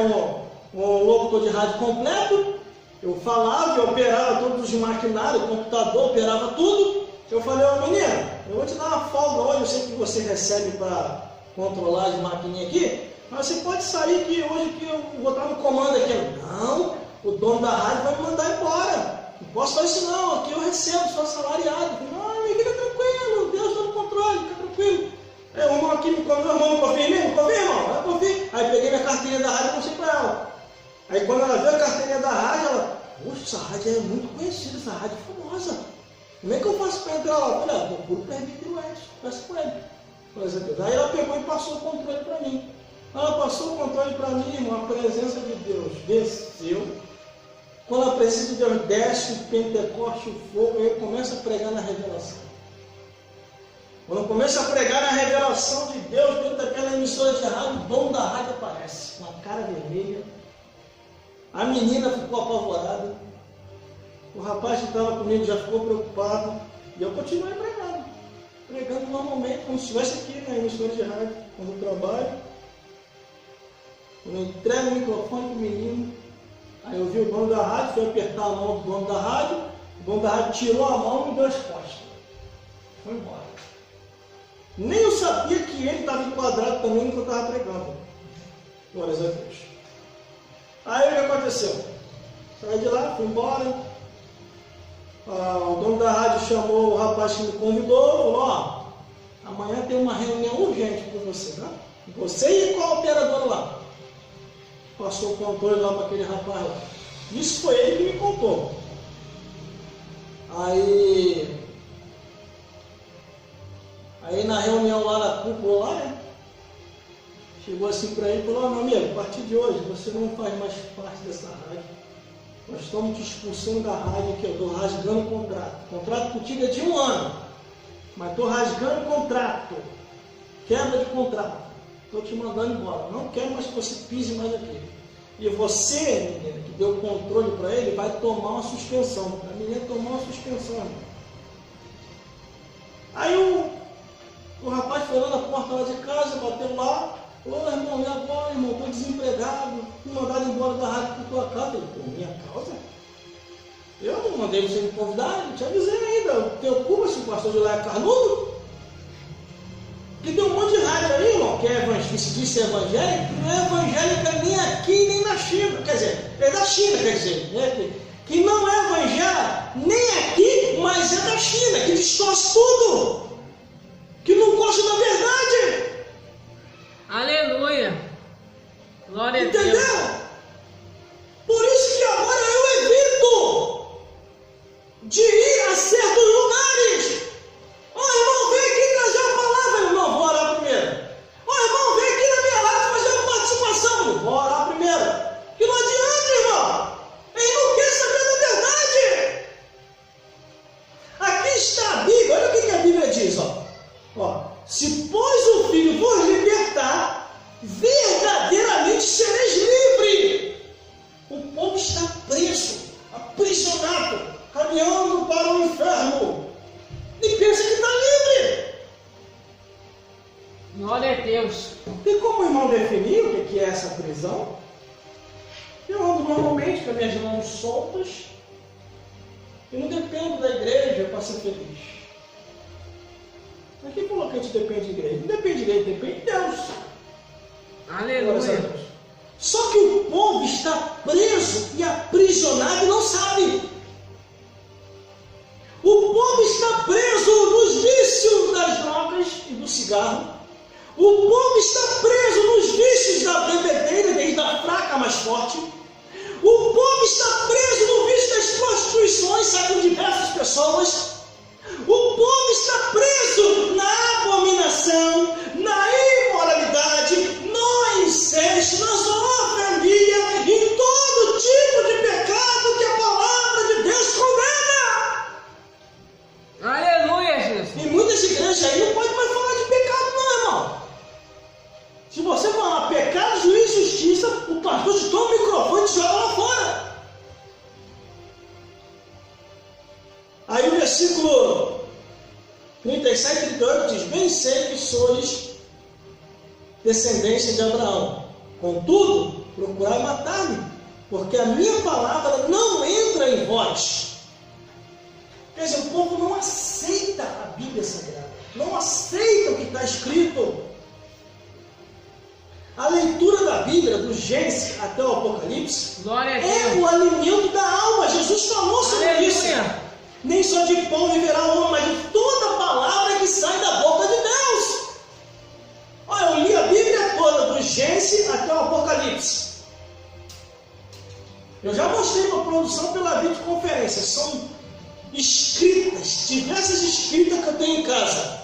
um locutor de rádio completo. Eu falava, eu operava todos os maquinários, computador, operava tudo. Eu falei, ô menina, eu vou te dar uma folga hoje, eu sei que você recebe para controlar as maquininhas aqui, mas você pode sair que hoje que eu vou estar no comando aqui. Não, o dono da rádio vai me mandar embora. Não posso fazer isso não, aqui eu recebo, sou assalariado. Não, fica tranquilo, Deus está no controle, fica tranquilo. O irmão aqui me convidou, irmão, não confia em mim? Não confia, irmão? Eu confio. Aí peguei minha carteirinha da rádio e mostrei para ela. Aí quando ela viu a carteirinha da rádio, ela, poxa, essa rádio é muito conhecida, essa rádio é famosa. Como é que eu faço para entrar lá? Eu falei, procura o presbítero Edson, peça com ele. Aí ela pegou e passou o controle para mim. Ela passou o controle para mim, irmão, a presença de Deus desceu. Quando a presença de Deus desce, o Pentecoste, o fogo, aí eu começo a pregar na revelação. Quando eu começo a pregar na revelação de Deus, dentro daquela emissora de rádio, o dono da rádio aparece, com a cara vermelha. A menina ficou apavorada. O rapaz que estava comigo já ficou preocupado. E eu continuei pregando normalmente, como se estivesse aqui na emissora de rádio, quando eu trabalho. Quando eu entrego o microfone para o menino, aí eu vi o dono da rádio, fui apertar a mão do dono da rádio, o dono da rádio tirou a mão e me deu as costas. Foi embora. Nem eu sabia que ele estava enquadrado também no que eu estava pregando. Glórias a Deus. Aí o que aconteceu? Saí de lá, fui embora. O dono da rádio chamou o rapaz que me convidou, falou, ó, amanhã tem uma reunião urgente com você, né? Você e com a operadora lá. Passou o controle lá para aquele rapaz lá. Isso foi ele que me contou. Aí na reunião lá na cúpula lá, né? Chegou assim para ele e falou, meu amigo, a partir de hoje você não faz mais parte dessa rádio. Nós estamos te expulsando da rádio aqui, eu estou rasgando o contrato. O contrato contigo é de 1 ano, mas estou rasgando o contrato. Quebra de contrato. Estou te mandando embora. Não quero mais que você pise mais aqui. E você, menina, que deu controle para ele, vai tomar uma suspensão. A menina tomou uma suspensão. Aí o rapaz foi lá na porta lá de casa, bateu lá. Ô irmão, e agora, irmão? Estou desempregado. Fui mandado embora da rádio por tua causa. Eu falei, por minha causa? Eu não mandei você me convidar, não te avisei ainda. Teu culpa se o pastor de lá é carnudo? Porque tem um monte de rádio aí, irmão, que se diz ser evangélico, não é evangélica nem aqui nem na China. Quer dizer, é da China, quer dizer, né? Que não é evangélica nem aqui, mas é da China, que distorce tudo, que não gosta da verdade. Aleluia! Glória a Deus! Entendeu? Por isso que agora eu evito de ir a certos lugares. Ó, irmão, vem aqui trazer uma palavra, irmão, vou orar primeiro. Ó, irmão, vem aqui na minha live fazer uma participação, vou orar primeiro. Que não adianta, irmão. Ele não quer saber da verdade. Aqui está a Bíblia, olha o que a Bíblia diz, ó. Se pois o Filho vos libertar, verdadeiramente sereis livre. O povo está preso, aprisionado, caminhando para o inferno. E pensa que está livre. Glória a Deus. E como o irmão definiu o que é essa prisão, eu ando normalmente com as minhas mãos soltas e não dependo da igreja para ser feliz. Mas quem falou que a gente depende de igreja? Não depende de igreja, depende de Deus. Aleluia. Só que o povo está preso e aprisionado e não sabe. O povo está preso nos vícios das drogas e do cigarro. O povo está preso nos vícios da bebedeira, desde a fraca a mais forte. O povo está preso no vício das prostituições, sabe, com diversas pessoas. O povo está preso na abominação, na imoralidade, no incesto, na zoofilia, em todo tipo de pecado que a palavra de Deus condena. Aleluia, Jesus. E muitas igrejas aí não podem mais falar de pecado, não, irmão. Se você falar pecado, juízo e justiça, o pastor te toma o microfone e te joga lá fora. Aí o versículo 37 e 38 diz: bem sei que sois descendência de Abraão, contudo, procurai matar-me, porque a minha palavra não entra em vós. Quer dizer, o povo não aceita a Bíblia Sagrada, não aceita o que está escrito. A leitura da Bíblia, do Gênesis até o Apocalipse, Glória a é Deus. o alimento da alma. Jesus falou sobre isso. Aleluia. Nem só de pão viverá o homem, mas de toda palavra que sai da boca de Deus. Olha, eu li a Bíblia toda, do Gênesis até o Apocalipse. Eu já mostrei uma produção pela videoconferência. São escritas, diversas escritas que eu tenho em casa.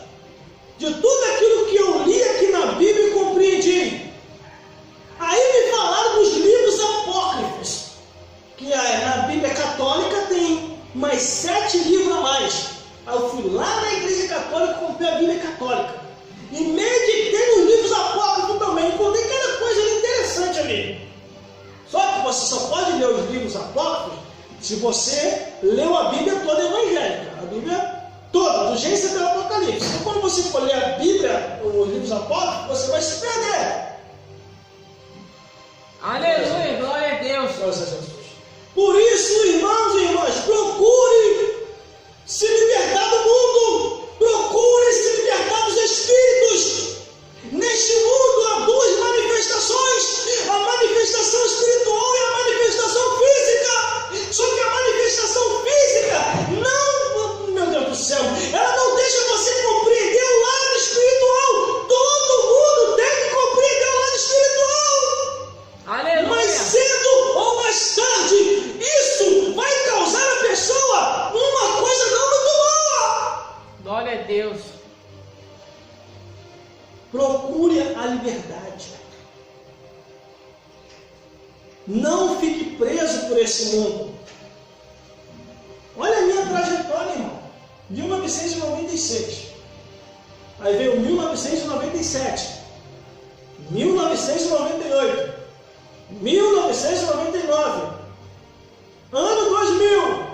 De tudo aquilo que eu li aqui na Bíblia e compreendi. Aí me falaram dos livros apócrifos, que na Bíblia católica tem mais 7 livros a mais. Aí eu fui lá na igreja católica e comprei a Bíblia católica. E meditei nos livros apócrifos também. Encontrei cada coisa interessante ali. Só que você só pode ler os livros apócrifos se você leu a Bíblia toda evangélica. A Bíblia toda, do Gênesis até o Apocalipse. Então, quando você for ler a Bíblia, os livros apócrifos, você vai se perder. Aleluia, glória a Deus. Por isso, irmãos e irmãs, procure se libertar do mundo. Procure se libertar dos espíritos. Neste mundo há 2 manifestações: a manifestação espiritual e a manifestação física. Só que a manifestação física não, meu Deus do céu, ela não deixa você compreender o lado espiritual. Todo mundo tem que compreender o lado espiritual. Aleluia. Mais cedo ou mais tarde, isso vai causar à pessoa uma coisa não muito boa. Glória a Deus. Procure a liberdade. Não fique preso por esse mundo. Aí veio 1997, 1998, 1999, ano 2000.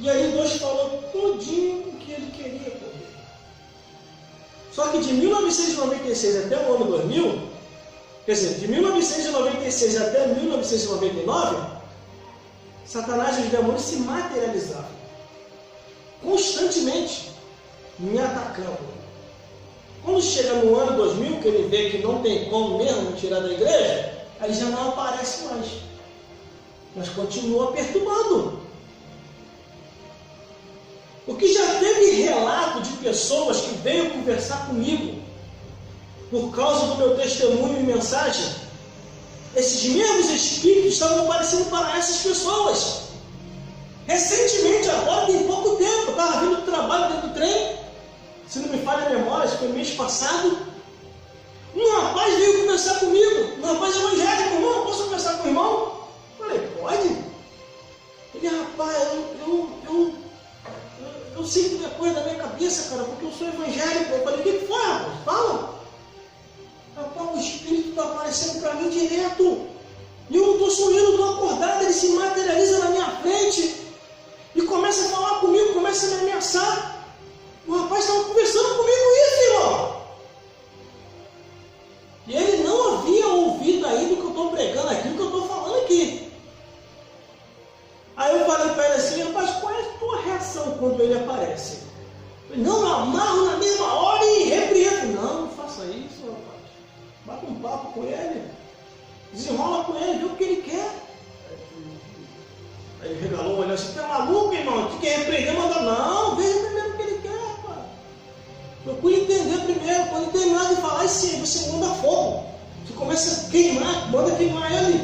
E aí Deus falou tudinho o que ele queria comigo. Só que de 1996 até o ano 2000, quer dizer, de 1996 até 1999, Satanás e os demônios se materializavam constantemente me atacando. Quando chega no ano 2000, que ele vê que não tem como mesmo tirar da igreja, aí já não aparece mais, mas continua perturbando. Porque já teve relato de pessoas que veio conversar comigo por causa do meu testemunho e mensagem. Esses mesmos espíritos estavam aparecendo para essas pessoas. Recentemente, agora tem pouco tempo, eu estava vindo do trabalho dentro do trem, se não me falha a memória, acho que foi mês passado. Um rapaz veio conversar comigo, um rapaz evangélico. Irmão, posso conversar com o irmão? Eu falei, pode? Ele, rapaz, eu sinto minha coisa da minha cabeça, cara, porque eu sou evangélico. Eu falei, o que foi, rapaz? Fala. Rapaz, o Espírito está aparecendo para mim direto. E eu não estou sonhando, estou acordado, ele se materializa na minha frente. E começa a falar comigo, começa a me ameaçar. O rapaz estava conversando comigo isso, irmão. E ele não havia ouvido ainda o que eu estou pregando aqui, o que eu estou falando aqui. Aí eu falei para ele assim, rapaz, qual é a tua reação quando ele aparece? Ele, não, eu amarro na mesma hora e repreendo. Não faça isso, rapaz. Bata um papo com ele. Desenrola com ele, vê o que ele quer. Aí ele regalou o olhar assim, tá maluco, irmão? Tu quer repreender, manda não, veja primeiro o que ele quer, rapaz. Procure entender primeiro, quando terminar de falar, sim, você manda fogo. Você começa a queimar, manda queimar ele.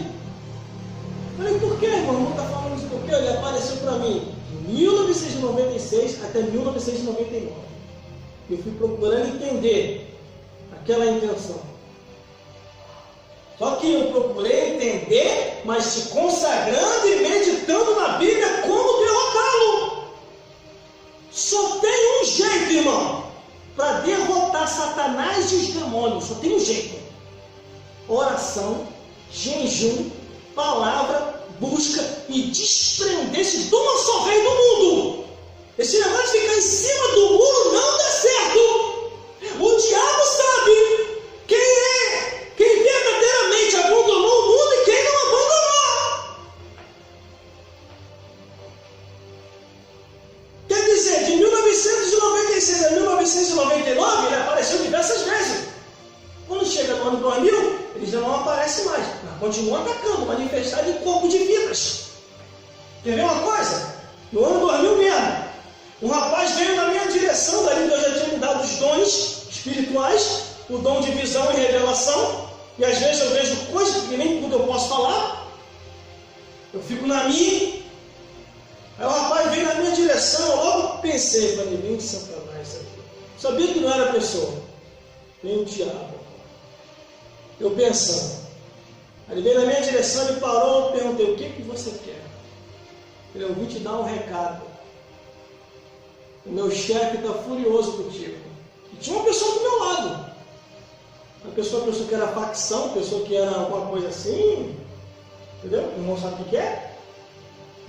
Eu falei, por que, irmão? Não está falando isso porque ele apareceu para mim de 1996 até 1999. Eu fui procurando entender aquela intenção. Só que eu procurei entender, mas se consagrando e meditando na Bíblia como derrotá-lo. Só tem um jeito, irmão, para derrotar Satanás e os demônios. Só tem um jeito: oração, jejum, palavra, busca e desprender-se de uma só vez do mundo. Esse negócio de ficar em cima do muro não dá certo. O diabo sabe quem verdadeiramente abandonou o mundo e quem não abandonou. Quer dizer, de 1996 a 1999 ele apareceu diversas vezes. Quando chega no ano 2000, ele já não aparece mais, mas continua atacando, manifestado em corpo de vidas. Quer ver uma coisa? No ano 2000 mesmo, um rapaz veio na minha direção, daí Deus já tinha me dado os dons espirituais, o dom de visão e revelação, e às vezes eu vejo coisas que nem tudo eu posso falar, eu fico na minha. Aí o rapaz veio na minha direção, eu logo pensei, falei, vem de Satanás aqui. Sabia que não era pessoa, nem o diabo. Eu pensando. Ele veio na minha direção, ele parou, eu perguntei, o que você quer? Ele, eu vim te dar um recado. O meu chefe está furioso contigo. E tinha uma pessoa do meu lado. Uma pessoa pensou que era facção, pensou que era alguma coisa assim. Entendeu? O irmão sabe o que é?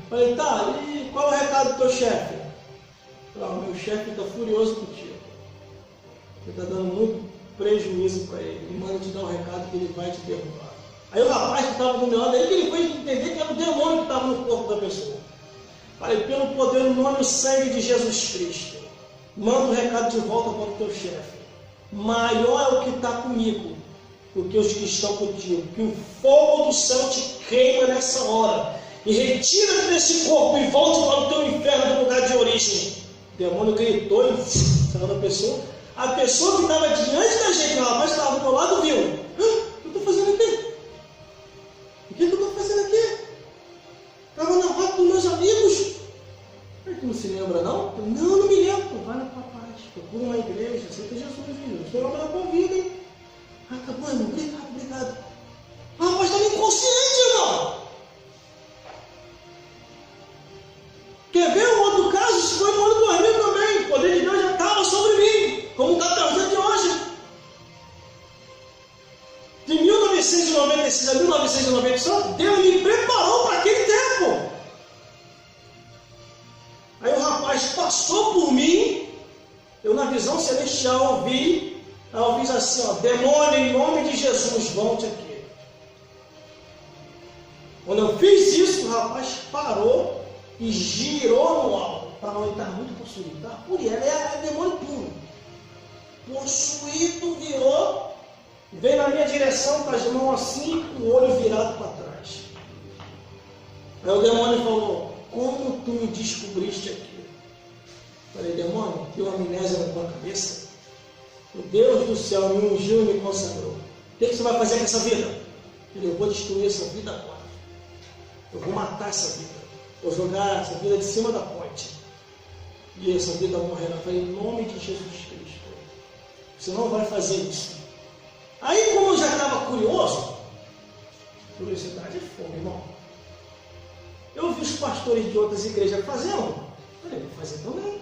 Falei, tá, e qual é o recado do teu chefe? O meu chefe está furioso contigo. Ele está dando muito prejuízo para ele. Ele manda te dar um recado que ele vai te derrubar. Aí o rapaz que estava do meu lado, aí que ele foi entender que era o demônio que estava no corpo da pessoa. Falei, pelo poder, no nome e sangue de Jesus Cristo, manda o recado de volta para o teu chefe. Maior é o que está comigo do que os que estão contigo. Que o fogo do céu te queima nessa hora. E retira-te desse corpo e volte para o teu inferno do lugar de origem. O demônio gritou e saiu da pessoa. A pessoa que estava diante da gente, o rapaz que estava do meu lado, viu. O que eu estou fazendo aqui? O que eu estou fazendo aqui? Estava na roda dos meus amigos. Tu não se lembra, não? Não, não me lembro. Vai na tua paz. Procura uma igreja. Aceita Jesus, filho. O Senhor vai na tua vida, hein? Ah, tá bom, irmão. Obrigado, obrigado. O rapaz estava inconsciente, irmão. Quer ver um outro caso? Isso foi no ano 2000 também. O poder de Deus já estava sobre mim. 1996 a 1997, Deus me preparou para aquele tempo. Aí o rapaz passou por mim, eu na visão celestial ouvi assim, ó, demônio, em nome de Jesus, volte aqui. Quando eu fiz isso, o rapaz parou e girou no alto. Ele estava muito possuído, tá? Por ele é demônio puro. Possuído, virou, veio na minha direção com as mãos assim, com o olho virado para trás. Aí o demônio falou: como tu me descobriste aqui? Falei: demônio, deu amnésia na tua cabeça? O Deus do céu me ungiu e me consagrou. O que você vai fazer com essa vida? Eu vou destruir essa vida agora. Eu vou matar essa vida. Vou jogar essa vida de cima da ponte. E essa vida morrerá. Eu falei: em nome de Jesus Cristo, você não vai fazer isso. Aí, como eu já estava curioso, curiosidade é fogo, irmão. Eu vi os pastores de outras igrejas fazendo. Falei: vou fazer também.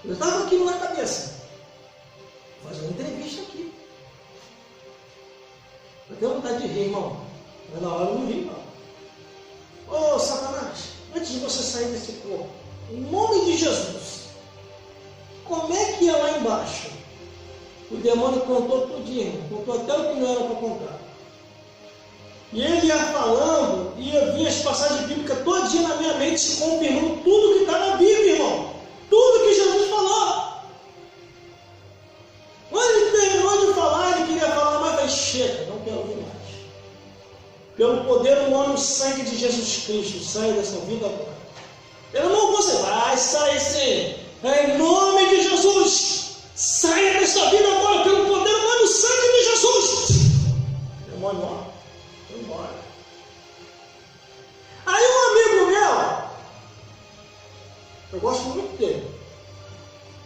Eu estava aquilo na cabeça. Vou fazer uma entrevista aqui. Eu tenho vontade de rir, irmão. Mas na hora eu não ri, não. Ô, Satanás, antes de você sair desse corpo, em nome de Jesus, como é que é lá embaixo? O demônio contou tudinho, contou até o que não era para contar. E ele ia falando, e eu vinha as passagens bíblicas todinha na minha mente, se confirmando tudo que está na Bíblia, irmão. Tudo que Jesus falou. Quando ele terminou de falar, ele queria falar mais, mas chega, não quero ouvir mais. Pelo poder do nome e sangue de Jesus Cristo, saia dessa vida agora. Eu não vou, você vai sair sim. Em nome de Jesus, saia dessa vida agora, pelo poder do nome e sangue de Jesus. Demônio, ó, foi embora. Aí um amigo meu, eu gosto muito dele,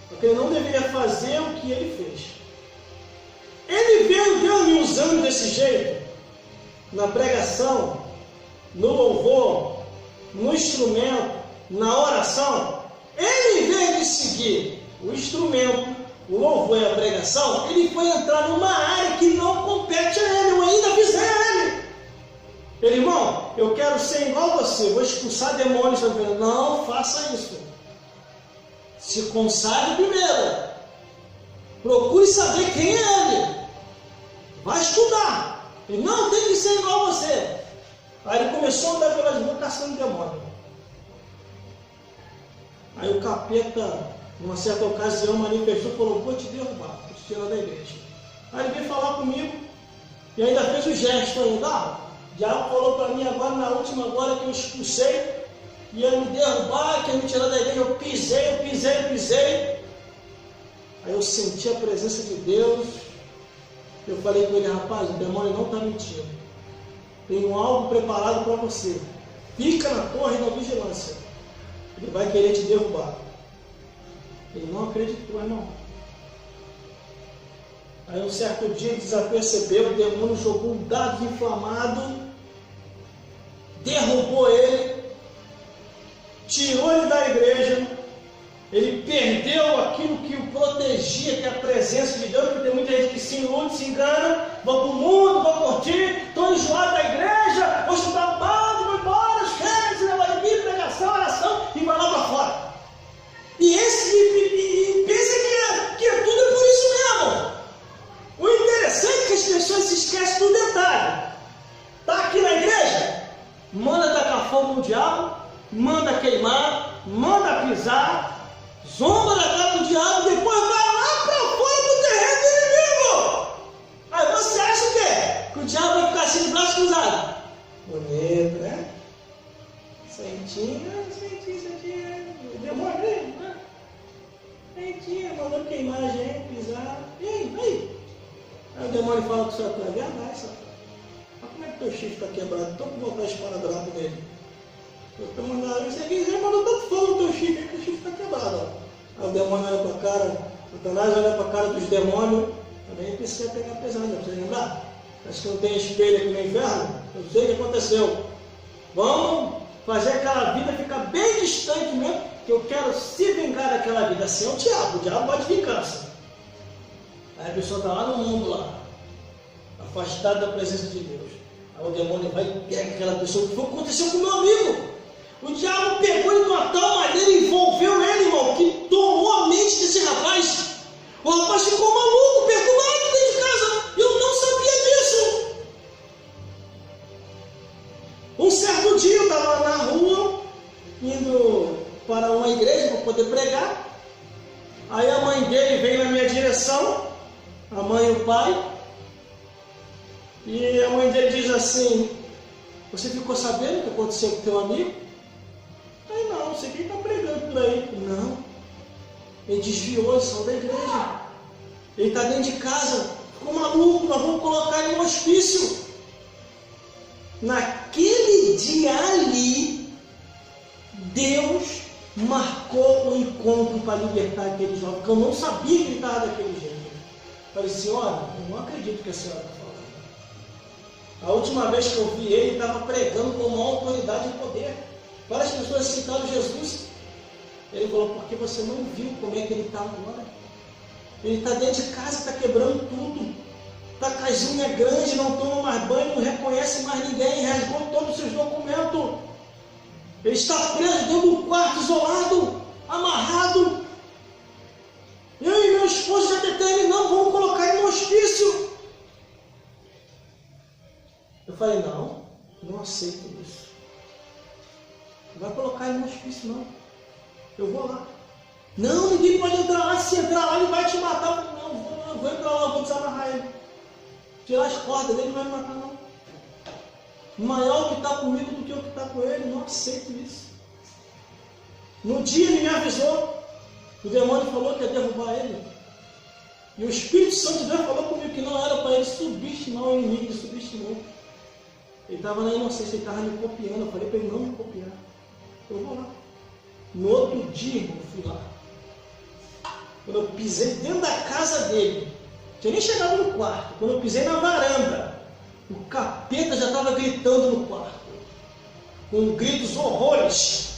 porque ele não deveria fazer o que ele fez. Ele veio Deus me usando desse jeito, na pregação, no louvor, no instrumento, na oração. Ele veio me seguir o instrumento, o louvor e a pregação. Ele foi entrar numa área que não compete a ele. Eu ainda avisei a ele. Ele: irmão, eu quero ser igual a você, vou expulsar demônios. Não faça isso. Se consagre primeiro. Procure saber quem é ele. Vai estudar. Ele: não, tem que ser igual a você. Aí ele começou a andar pelas ruas caçando demônio. Aí o capeta, numa certa ocasião, manifestou e falou: vou te derrubar, vou te tirar da igreja. Aí ele veio falar comigo e ainda fez o gesto ainda. O diabo falou para mim agora, na última agora que eu expulsei, ia me derrubar, que ia me tirar da igreja. Eu pisei. Aí eu senti a presença de Deus. Eu falei com ele: rapaz, o demônio não está mentindo. Tenho algo preparado para você. Fica na torre da vigilância. Ele vai querer te derrubar. Ele não acreditou, irmão. Aí um certo dia ele desapercebeu, o demônio jogou um dado inflamado, derrubou ele, tirou ele da igreja. Ele perdeu aquilo que o protegia, que é a presença de Deus, porque tem muita gente que se ilude, se engana, vou para o mundo, vou curtir, estou enjoado da igreja, vou estudar o bando, vou embora, esquece, esse negócio de Bíblia, pregação, oração, e vai lá para fora. E esse pensa que tudo é por isso mesmo. O interessante é que as pessoas se esquecem do detalhe. Está aqui na igreja, manda tacar fogo no diabo, manda queimar, manda pisar, zomba da cara do diabo, depois vai lá para fora do terreno do inimigo. Aí você acha o quê? Que o diabo vai ficar assim de braço cruzado? Bonito, né? Sentinha. Demora aí, né? Sentinha, mandou queimar a gente, pisar. E aí? Aí o demônio fala com o Satã: é verdade, Satã. Mas como é que teu chifre está quebrado? Estou com botar a espada drapa nele. Você mandou tanto fogo no teu chifre, que o chifre está quebrado. Aí o demônio olha para a cara, Satanás olha para a cara dos demônios, também precisa pegar pesado, para você lembrar? Acho que não tem espelho aqui no inferno, eu sei o que aconteceu. Vamos fazer aquela vida ficar bem distante mesmo, que eu quero se vingar daquela vida. Assim é o diabo gosta de vingança. Aí a pessoa está lá no mundo, lá afastado da presença de Deus. Aí o demônio vai e pega aquela pessoa. O que aconteceu com o meu amigo? O diabo pegou ele de uma tal maneira e envolveu ele, irmão, que tomou a mente desse rapaz. O rapaz ficou maluco, perturbado dentro de casa. Eu não sabia disso. Um certo dia eu estava na rua, indo para uma igreja para poder pregar. Aí a mãe dele veio na minha direção, a mãe e o pai. E a mãe dele diz assim: você ficou sabendo o que aconteceu com teu amigo? Aí não sei quem está pregando por aí. Não, ele desviou, ele saiu da igreja. Ele está dentro de casa, ficou maluco, nós vamos colocar ele no hospício. Naquele dia ali, Deus marcou um encontro para libertar aquele jovem, porque eu não sabia que ele estava daquele jeito. Falei, senhora, eu não acredito que a senhora está falando. A última vez que eu vi ele, estava pregando com uma autoridade e poder. Várias pessoas citaram Jesus. Ele falou, porque você não viu como é que ele está agora? Ele está dentro de casa, está quebrando tudo. Está com as unhas grandes, não toma mais banho, não reconhece mais ninguém, rasgou todos os seus documentos. Ele está preso dentro de um quarto isolado, amarrado. Eu e meu esposo já determinamos, vamos colocar ele no hospício. Eu falei, não aceito isso. Não vai colocar ele no hospício, não. Eu vou lá. Não, ninguém pode entrar lá. Se entrar lá, ele vai te matar. Eu falei, não, vou entrar lá, vou desamarrar ele. Tirar as cordas dele, não vai me matar, não. Maior o que está comigo do que o que está com ele. Não aceito isso. No dia ele me avisou. O demônio falou que ia derrubar ele. E o Espírito Santo de Deus falou comigo que não era para ele subestimar o inimigo, ele subestimou. Ele estava na inocência, ele estava me copiando. Eu falei para ele não me copiar. Eu vou lá. No outro dia, eu fui lá. Quando eu pisei dentro da casa dele, tinha nem chegado no quarto. Quando eu pisei na varanda, o capeta já estava gritando no quarto, com gritos horrores.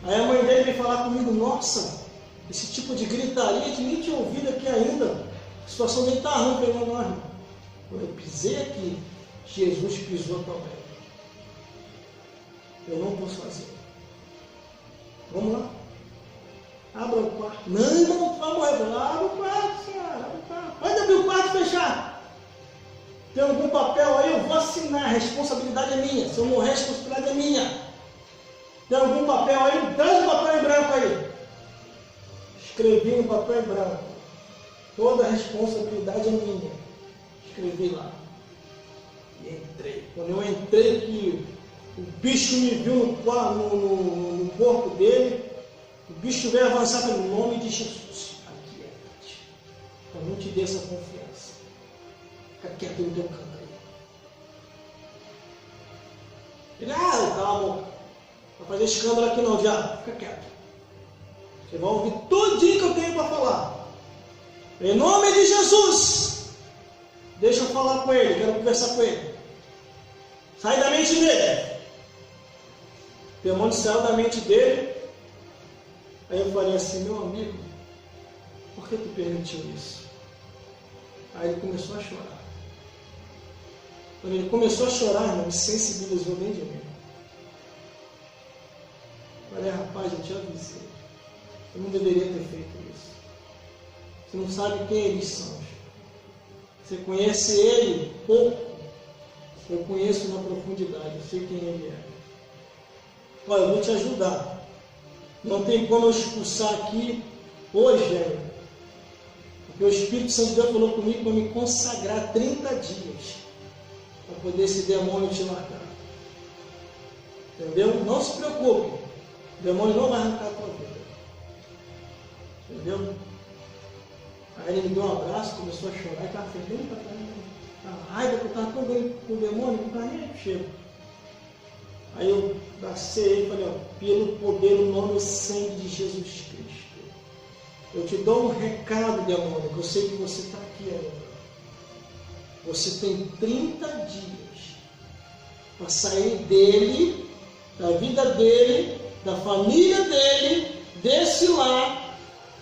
Aí a mãe dele veio falar comigo, nossa, esse tipo de gritaria a gente nem tinha ouvido aqui ainda. A situação nem está ruim, pelo nome. Quando eu pisei aqui, Jesus pisou também. Eu não posso fazer. Vamos lá. Abra o quarto. Não, não vai morrer. Abre o quarto, senhora. Abre o quarto. Pode abrir o quarto e fechar. Tem algum papel aí? Eu vou assinar. A responsabilidade é minha. Se eu morrer, a responsabilidade é minha. Tem algum papel aí? Traz o papel em branco aí. Escrevi no papel em branco. Toda a responsabilidade é minha. Escrevi lá. E entrei. Quando eu entrei aqui, o bicho me viu no corpo dele. O bicho veio avançar pelo nome de Jesus. Aquieta-te. Eu não te dei essa confiança. Fica quieto no teu canto aí. Ele, cala a boca. Não vai fazer escândalo aqui não, diabo. Fica quieto. Você vai ouvir tudinho que eu tenho para falar. Em nome de Jesus. Deixa eu falar com ele. Quero conversar com ele. Sai da mente dele. O demônio saiu da mente dele. Aí eu falei assim, meu amigo, por que tu permitiu isso? Aí ele começou a chorar. Quando ele começou a chorar, não me sensibilizou nem de mim. Eu falei, rapaz, eu te avisei. Eu não deveria ter feito isso. Você não sabe quem eles são. Você conhece ele pouco. Eu conheço na profundidade, eu sei quem ele é. Olha, eu vou te ajudar. Não tem como eu expulsar aqui hoje, velho. Porque o Espírito Santo de Deus falou comigo para me consagrar 30 dias para poder esse demônio te largar. Entendeu? Não se preocupe. O demônio não vai arrancar a tua vida. Entendeu? Aí ele me deu um abraço, começou a chorar e estava fervendo para caramba. A raiva que eu estava tão grande com o demônio, não estava nem chego. Aí eu abracei ele e falei, ó, pelo poder, no nome e sangue de Jesus Cristo. Eu te dou um recado, demônio, que eu sei que você está aqui ainda. Você tem 30 dias para sair dele, da vida dele, da família dele, desse lar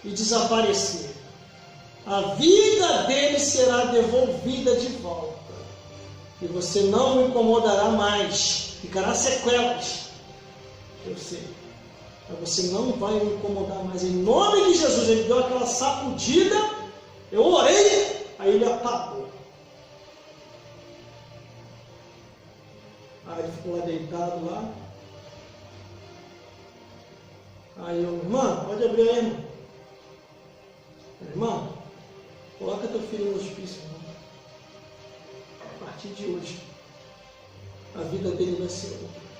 e desaparecer. a vida dele será devolvida de volta. E você não o incomodará mais. Ficará sequelas. Eu sei. Mas você não vai o incomodar mais. Em nome de Jesus, ele deu aquela sacudida. Eu orei, aí ele apagou. Aí ele ficou lá deitado lá. Aí eu, irmã, pode abrir aí, irmão. Irmão, coloca teu filho no hospício, irmão. A partir de hoje, a vida dele vai ser outra.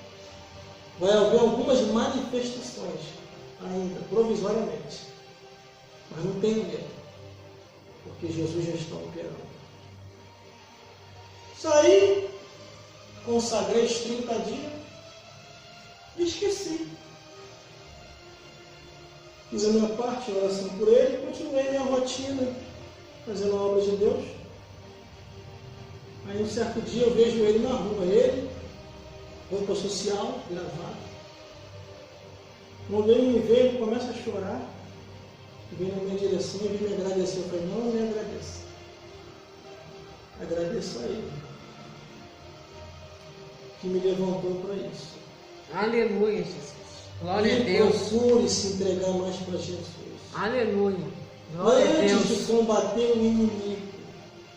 Vai haver algumas manifestações ainda, provisoriamente. Mas não tenha medo, porque Jesus já está operando. Saí, consagrei os 30 dias e esqueci. Fiz a minha parte, a oração por ele, continuei minha rotina, fazendo a obra de Deus. Aí um certo dia eu vejo ele na rua, ele, roupa social, gravata. Quando ele me vê, ele começa a chorar, vem na minha direção e vem me agradecer. Eu falei, não me agradeça. Agradeço a ele, que me levantou para isso. Aleluia, Jesus. Glória a Deus. Procure se entregar mais para Jesus. Aleluia. Glória a Deus. Antes de combater o inimigo,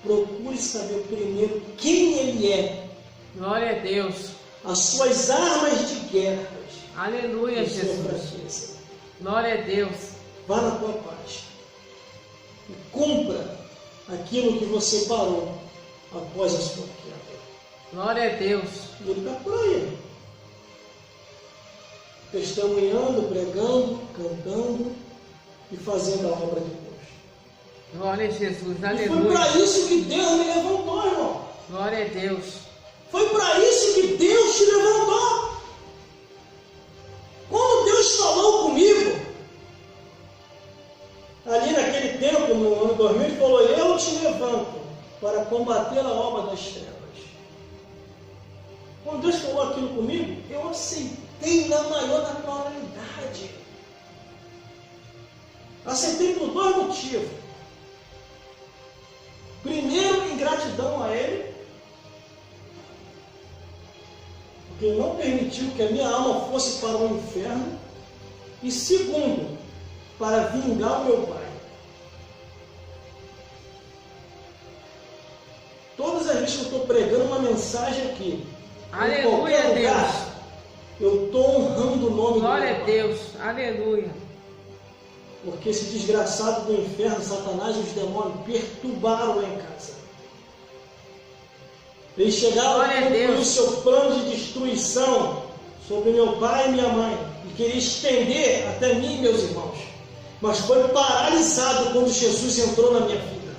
procure saber primeiro quem ele é. Glória a Deus. As suas armas de guerra. Aleluia, Jesus. Glória a Deus. Vá na tua paz. E cumpra aquilo que você parou após a sua queda. Glória a Deus. E ele está por aí. Testemunhando, pregando, cantando e fazendo a obra de Deus. Glória a Jesus, aleluia. E foi para isso que Deus me levantou, irmão. Glória a Deus. Foi para isso que Deus te levantou. Quando Deus falou comigo, ali naquele tempo, no ano 2000, ele falou, eu te levanto para combater a obra das trevas. Quando Deus falou aquilo comigo, eu aceitei na maior naturalidade. Aceitei por dois motivos. Primeiro, em gratidão a Ele, porque Ele não permitiu que a minha alma fosse para o inferno. E segundo, para vingar o meu Pai. Todas as vezes que eu estou pregando uma mensagem aqui, aleluia, em qualquer lugar, Deus. Eu estou honrando o nome Glória do a Pai. Deus, aleluia. Porque esse desgraçado do inferno, Satanás e os demônios perturbaram lá em casa. Eles chegaram a concluir o seu plano de destruição sobre meu pai e minha mãe e queria estender até mim e meus irmãos. Mas foi paralisado quando Jesus entrou na minha vida.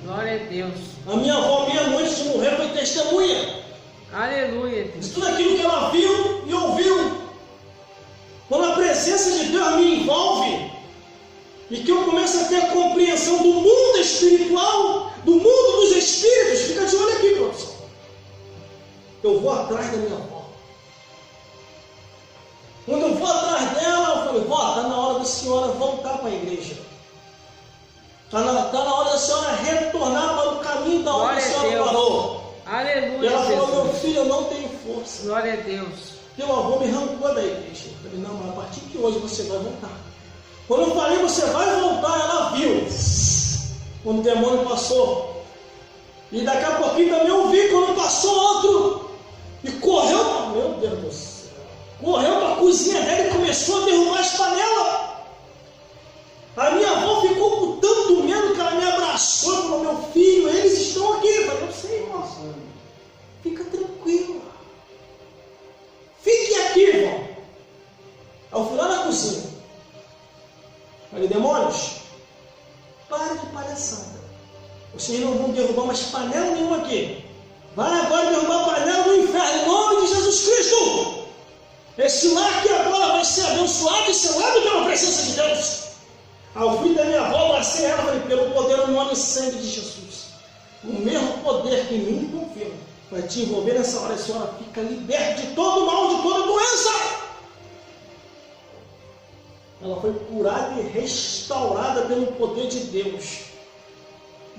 Glória a Deus. A minha avó, meia-noite de morrer, foi testemunha. Aleluia, Deus. De tudo aquilo que ela viu e ouviu. Quando a presença de Deus me envolve, e que eu começo a ter a compreensão do mundo espiritual, do mundo dos espíritos, fica de olho aqui, professor. Eu vou atrás da minha avó. Quando eu vou atrás dela, eu falei, vó, está na hora da senhora voltar para a igreja. Está na hora da senhora retornar para o caminho da onde a senhora parou. Aleluia, e ela falou, Jesus. meu filho, eu não tenho força. Glória a Deus. Teu avô me arrancou da igreja. Eu falei, não, mas a partir de hoje você vai voltar. Quando eu falei, você vai voltar, ela viu. Quando o demônio passou. E daqui a pouquinho também eu vi quando passou outro. E correu, meu Deus do céu. Correu para a cozinha dela e começou a derrubar as panelas. A minha avó ficou com tanto medo que ela me abraçou e falou, meu filho, eles estão aqui. Eu falei, eu sei, moça. Fica tranquilo. Fique aqui, irmão. Aí eu fui lá na cozinha. Falei, demônios, para de palhaçada. Vocês não vão derrubar mais panela nenhuma aqui. Vai agora derrubar a panela do inferno, em nome de Jesus Cristo. Esse lar aqui agora vai ser abençoado e selado pela presença de Deus. Aí eu fui da minha avó, abracei ela, falei, pelo poder no nome e sangue de Jesus. O mesmo poder que me envolveu vai te envolver nessa hora. A senhora fica liberta de todo mal, de toda doença. Ela foi curada e restaurada pelo poder de Deus.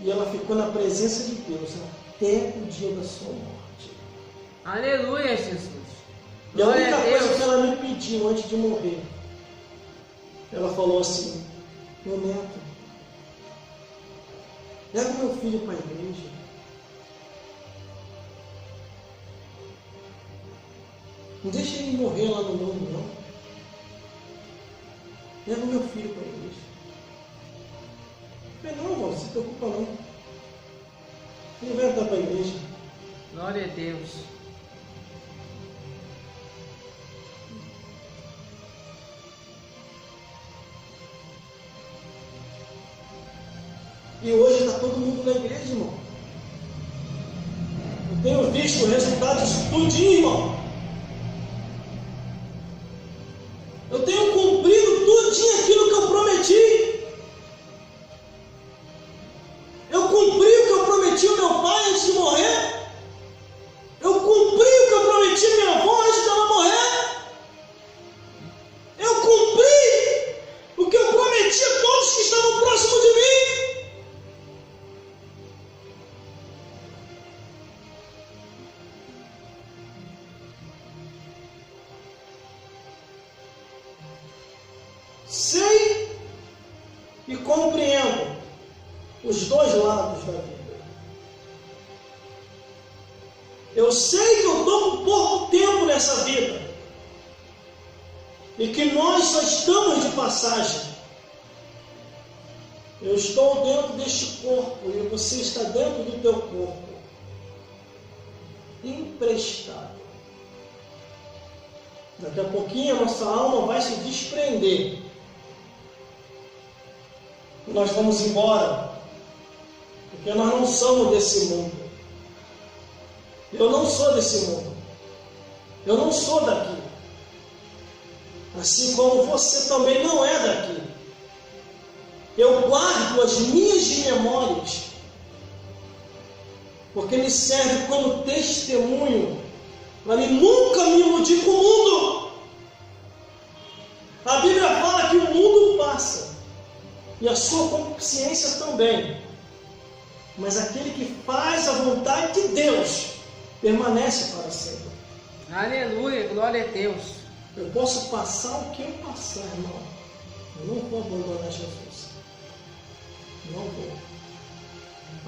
E ela ficou na presença de Deus até o dia da sua morte. Aleluia, Jesus. E a única coisa que ela me pediu antes de morrer, ela falou assim: meu neto, leva meu filho para a igreja. Não deixa ele morrer lá no mundo, não. Leva meu filho para a igreja. Eu falei: não, irmão, não se preocupa não. Ele vai entrar para a igreja. Glória a Deus. E hoje está todo mundo na igreja, irmão. Eu tenho visto o resultado disso tudinho, irmão. Eu tenho cumprido tudinho aquilo que eu prometi. Eu cumpri o que eu prometi ao meu pai antes de morrer. Eu cumpri o que eu prometi à minha avó antes dela morrer. Eu cumpri o que eu prometi a todos que estavam próximos de mim. Sei e compreendo os dois lados da vida. Eu sei que eu estou com pouco tempo nessa vida e que nós só estamos de passagem. Eu estou dentro deste corpo e você está dentro do teu corpo, emprestado. Daqui a pouquinho a nossa alma vai se desprender. Nós vamos embora, porque nós não somos desse mundo. Eu não sou desse mundo. Eu não sou daqui. Assim como você também não é daqui. Eu guardo as minhas memórias, porque me serve como testemunho para mim nunca me iludir com o mundo. A Bíblia fala que o mundo passa e a sua consciência também, mas aquele que faz a vontade de Deus permanece para sempre. Aleluia, glória a Deus. Eu posso passar o que eu passar, irmão. Eu não vou abandonar Jesus. Não vou.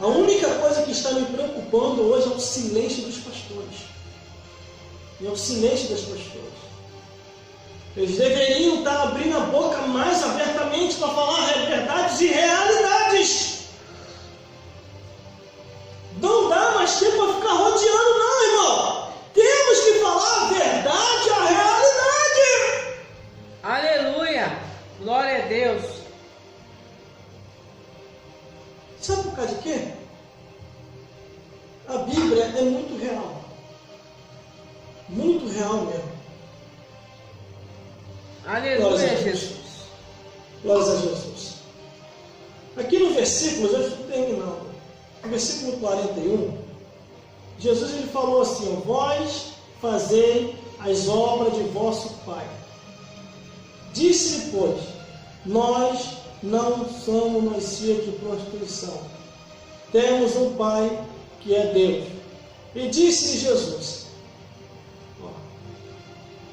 A única coisa que está me preocupando hoje é o silêncio dos pastores. E é o silêncio das pastoras. Eles deveriam estar abrindo a boca mais abertamente para falar verdades e realidades. Não dá mais tempo para ficar rodeando, não, irmão. Temos que falar a verdade, a realidade. Aleluia, glória a Deus. Sabe por causa de quê? A Bíblia é muito real. Muito real mesmo. Aleluia, Jesus. Glórias a Jesus. Aqui no versículo, eu estou terminando. No versículo 41, Jesus ele falou assim: vós fazei as obras de vosso Pai. Disse-lhe, pois, nós não somos nascidos de prostituição. Temos um Pai que é Deus. E disse-lhe Jesus: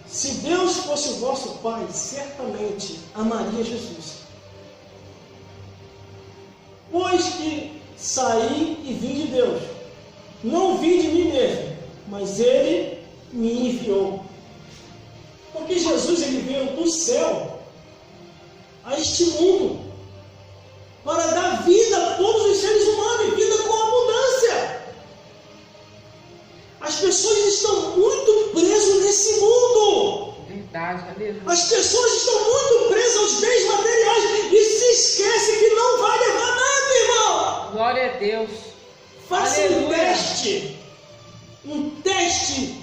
se Deus fosse o vosso Pai, certamente amaria Jesus. Pois que saí e vim de Deus. Não vim de mim mesmo, mas Ele me enviou. Porque Jesus ele veio do céu a este mundo para dar vida a todos os seres humanos, vida com abundância. As pessoas estão muito presas nesse mundo. Verdade, aleluia. As pessoas estão muito presas aos bens materiais e se esquecem que não vai levar nada, irmão. Glória a Deus. Faça Aleluia. um teste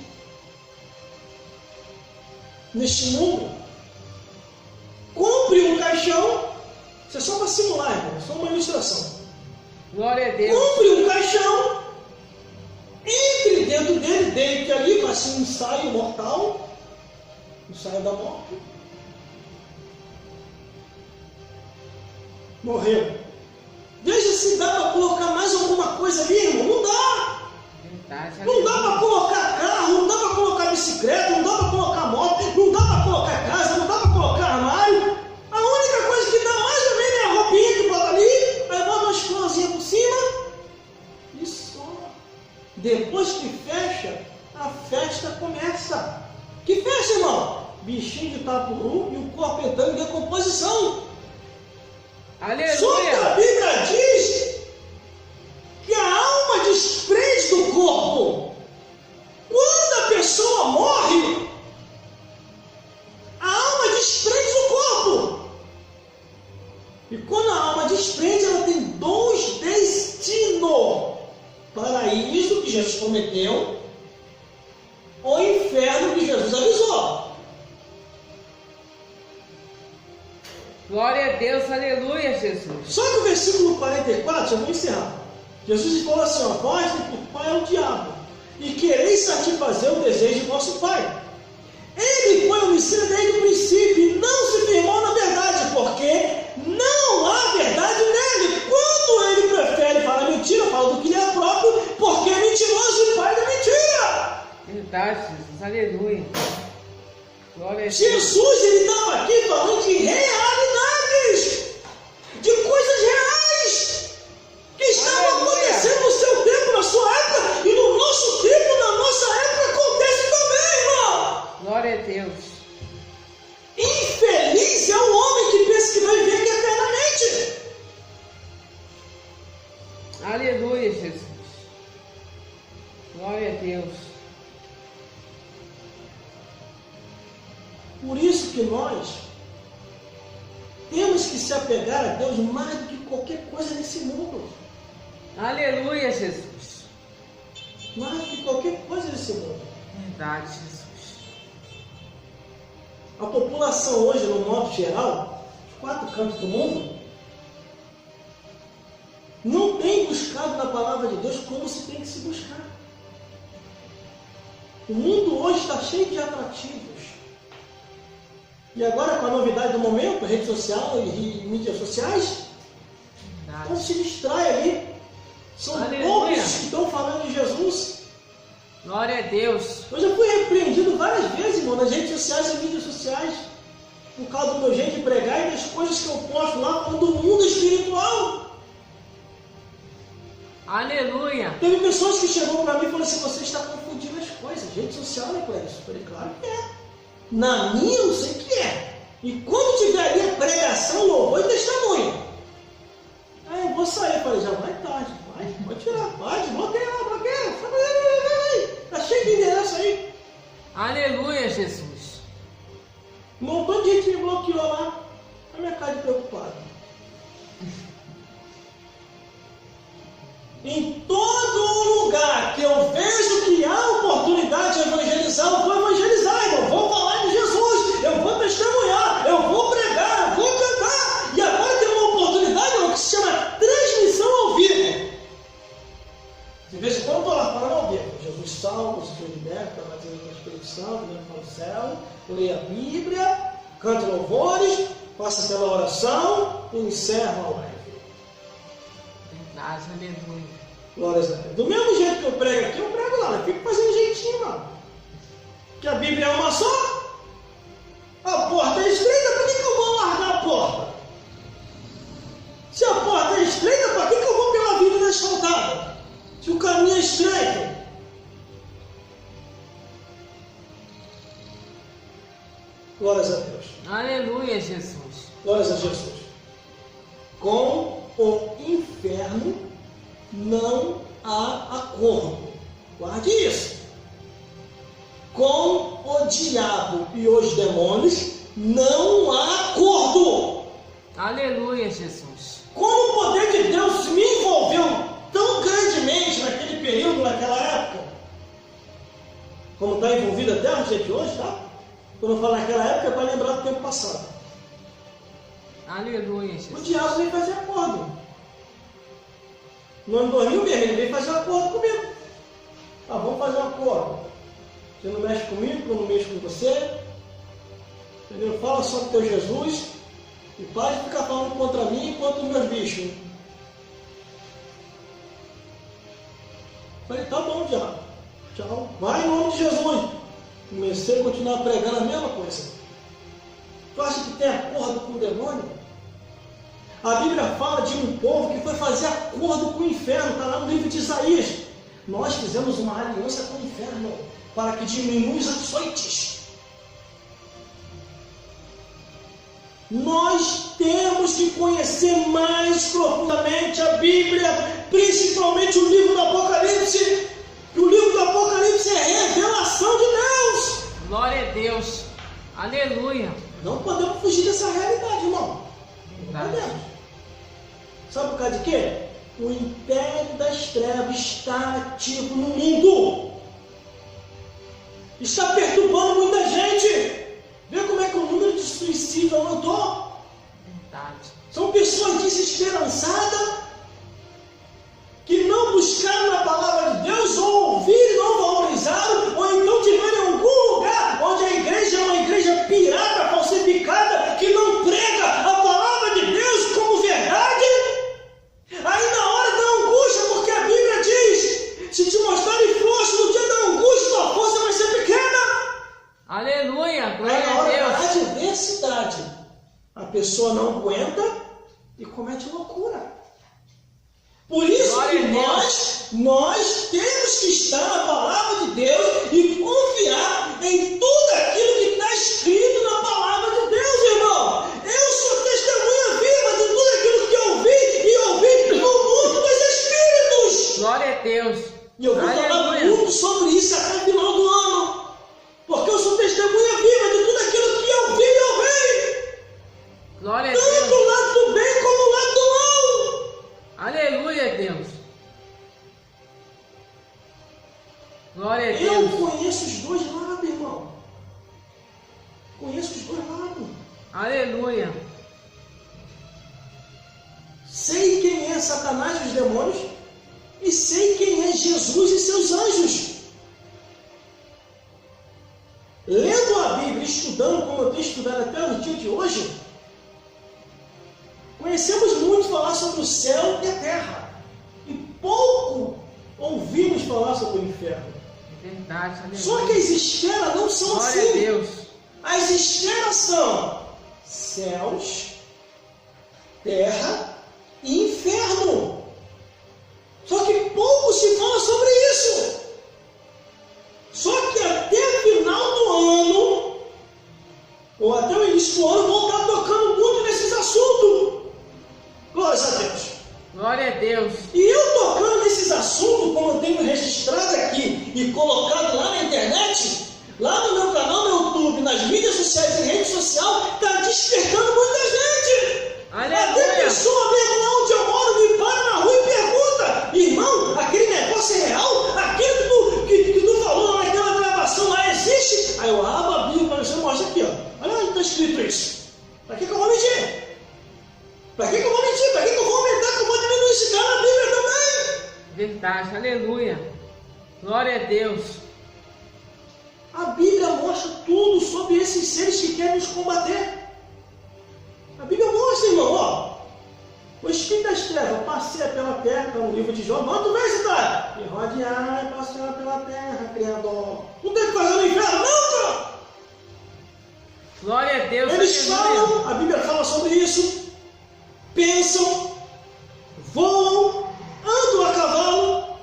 neste mundo. Compre um caixão. Isso é só para simular, irmão. É só uma ilustração. Glória a Deus. Compre um caixão. Entre dentro dele, deite ali, faça um ensaio mortal. Ensaio da morte. Morreu. Veja se dá para colocar mais alguma coisa ali, irmão. Não dá. Não dá para colocar carro, não dá para colocar bicicleta, não dá para colocar moto, não dá para colocar casa, não dá para colocar armário. A única coisa que dá mais ou menos é a roupinha que bota ali, aí bota umas florzinhas por cima e só. Depois que fecha, a festa começa. Que festa, irmão? Bichinho de tapuru e o corpo entrando em decomposição. Aleluia. Só que a Bíblia diz que a alma desprende do corpo. Quando a pessoa morre, a alma desprende do corpo. E quando a alma desprende, ela tem dois destinos: paraíso, que Jesus prometeu, ou inferno, que Jesus avisou. Glória a Deus, aleluia, Jesus. Só que o versículo 44, eu vou encerrar. Jesus falou assim: ó, vós e por pai é o diabo, e quereis satisfazer o desejo de vosso pai. Ele foi homicida desde o princípio e não se firmou na verdade, porque não há verdade nele. Quando ele prefere falar mentira, fala do que lhe é próprio, porque é mentiroso e pai da mentira. Verdade, Jesus, aleluia. Glória a Deus. Jesus, ele estava aqui falando de realidades, de coisas reais, que estavam acontecendo no seu tempo, na sua época, e no nosso tempo, na nossa época, acontece também, irmão. Glória a Deus. Infeliz é o homem que pensa que vai viver aqui eternamente. Aleluia, Jesus. Glória a Deus. Por isso que nós temos que se apegar a Deus mais do que qualquer coisa nesse mundo. Aleluia, Jesus. Mais do que qualquer coisa nesse mundo. Verdade, Jesus. A população hoje, no modo geral, os 4 cantos do mundo, não tem buscado na palavra de Deus como se tem que se buscar. O mundo hoje está cheio de atrativos. E agora, com a novidade do momento, rede social e mídias sociais, então se distrai ali. São poucos que estão falando de Jesus. Glória a Deus. Eu já fui repreendido várias vezes, irmão, nas redes sociais e mídias sociais, por causa do meu jeito de pregar e das coisas que eu posto lá, falando do mundo espiritual. Aleluia. Teve pessoas que chegou para mim e falaram assim: você está confundindo as coisas. Rede social não é para isso. Eu falei: claro que é. Na minha eu sei que é. E quando tiver ali a pregação, louvor e testemunho, aí eu vou sair. Eu falei: já vai tarde. Vai, pode tirar, pode, bloqueia lá, bloqueia. Está cheio de endereço aí. Aleluia, Jesus. Um montão de gente me bloqueou lá. A minha cara de preocupado. Em todo lugar que eu vejo que há oportunidade de evangelizar, eu vou evangelizar, eu vou falar de Jesus, eu vou testemunhar, eu vou pregar, eu vou cantar. E agora tem uma oportunidade que se chama transmissão ao vivo. De vez em quando eu estou lá falando ao vivo: Jesus salva, Jesus liberta, batendo no Espírito Santo, vem para o céu, leia a Bíblia, cante louvores, faça aquela oração e encerra a live. Aleluia. Glória a Deus. Do mesmo jeito que eu prego aqui, eu prego lá. Eu fico fazendo jeitinho lá. Que a Bíblia é uma só. A porta é estreita, para que eu vou largar a porta? Se a porta é estreita, para que eu vou pela avenida asfaltada? Se o caminho é estreito. Glórias a Deus. Aleluia, Jesus. Glórias a Jesus. Com o inferno não há acordo. Guarde isso. Com o diabo e os demônios não há acordo. Aleluia, Jesus. Como o poder de Deus me envolveu tão grandemente naquele período, naquela época, como está envolvido até a gente hoje, tá? Quando eu falo naquela época, é para lembrar do tempo passado. Aleluia, Jesus. O diabo veio fazer acordo. No ano 2000 mesmo, ele veio fazer um acordo comigo. Ah, vamos fazer um acordo. Você não mexe comigo, eu não mexo com você. Entendeu? Fala só do teu Jesus. E para de ficar falando contra mim e contra os meus bichos. Falei, tá bom, diabo. Tchau. Vai em nome de Jesus. Comecei a continuar pregando a mesma coisa. Tu acha que tem acordo com o demônio? A Bíblia fala de um povo que foi fazer acordo com o inferno. Está lá no livro de Isaías. Nós fizemos uma aliança com o inferno para que diminua os açoites. Nós temos que conhecer mais profundamente a Bíblia, principalmente o livro do Apocalipse. Que o livro do Apocalipse é a revelação de Deus. Glória a Deus. Aleluia. Não podemos fugir dessa realidade, irmão. Não podemos. Sabe por causa de quê? O império das trevas está ativo no mundo. Está perturbando muita gente. Vê como é que o número de suicídios aumentou? Verdade. São pessoas desesperançadas que não buscaram na palavra de Deus, ou ouviram e não valorizaram, ou então tiveram em algum lugar onde a igreja é uma igreja pirata, falsificada, que não prega a palavra de Deus como verdade. Aí na hora da angústia, porque a Bíblia diz, se te mostrarem força no dia da angústia, tua força vai ser pequena. Aleluia, glória Aí na a hora Deus. da adversidade, a pessoa não aguenta e comete loucura. Por isso Glória que nós temos que estar na palavra de Deus e confiar em tudo aquilo que está escrito na palavra de Deus, irmão. Eu sou testemunha viva de tudo aquilo que eu vi e ouvi no mundo dos espíritos. Glória a Deus. E eu vou falar muito sobre isso até o final do ano. Porque eu sou testemunha viva de tudo aquilo que eu vi e ouvi. Glória a Tanto Deus. o lado do bem como o lado do mal. Aleluia, Deus. Glória a Deus. Eu conheço os dois lados, irmão. Conheço os dois lados. Aleluia. Sei quem é Satanás e os demônios. E sei quem é Jesus e seus anjos. Lendo a Bíblia, estudando como eu tenho estudado até no dia de hoje, conhecemos muito falar sobre o céu e a terra. E pouco ouvimos falar sobre o inferno. Verdade, aleluia. Só que as esferas não são Glória assim. a Deus. As esferas são céus, terra e inferno. Só que pouco se fala sobre isso. Só que até o final do ano, ou até o início do ano, vou estar tocando muito nesses assuntos. Glória a Deus. Glória a Deus. E eu tocando nesses assuntos, como eu tenho registrado aqui e colocado lá na internet, lá no meu canal no YouTube, nas mídias sociais e rede social, está despertando muita gente. Aleluia. Até pessoa mesmo lá onde eu moro me para na rua e pergunta: irmão, aquele negócio é real? Aquilo que tu falou lá naquela gravação lá existe? Aí eu abro a Bíblia para você mostrar aqui, ó. Olha onde está escrito isso. Para que eu vou mentir? Para que eu vou mentir? Para que eu vou aumentar? Que eu vou diminuir esse cara na Bíblia também? Verdade, aleluia. Glória a Deus. A Bíblia mostra tudo sobre esses seres que querem nos combater. A Bíblia mostra, irmão, ó. O Espírito das Trevas passeia pela terra, está no livro de Jó. Manda ver se tá. E rodear, passear pela terra, Criador. Não tem que fazer no inferno, não, cara. Glória a Deus. Eles aleluia. falam, a Bíblia fala sobre isso. Pensam, voam, andam a cavalo,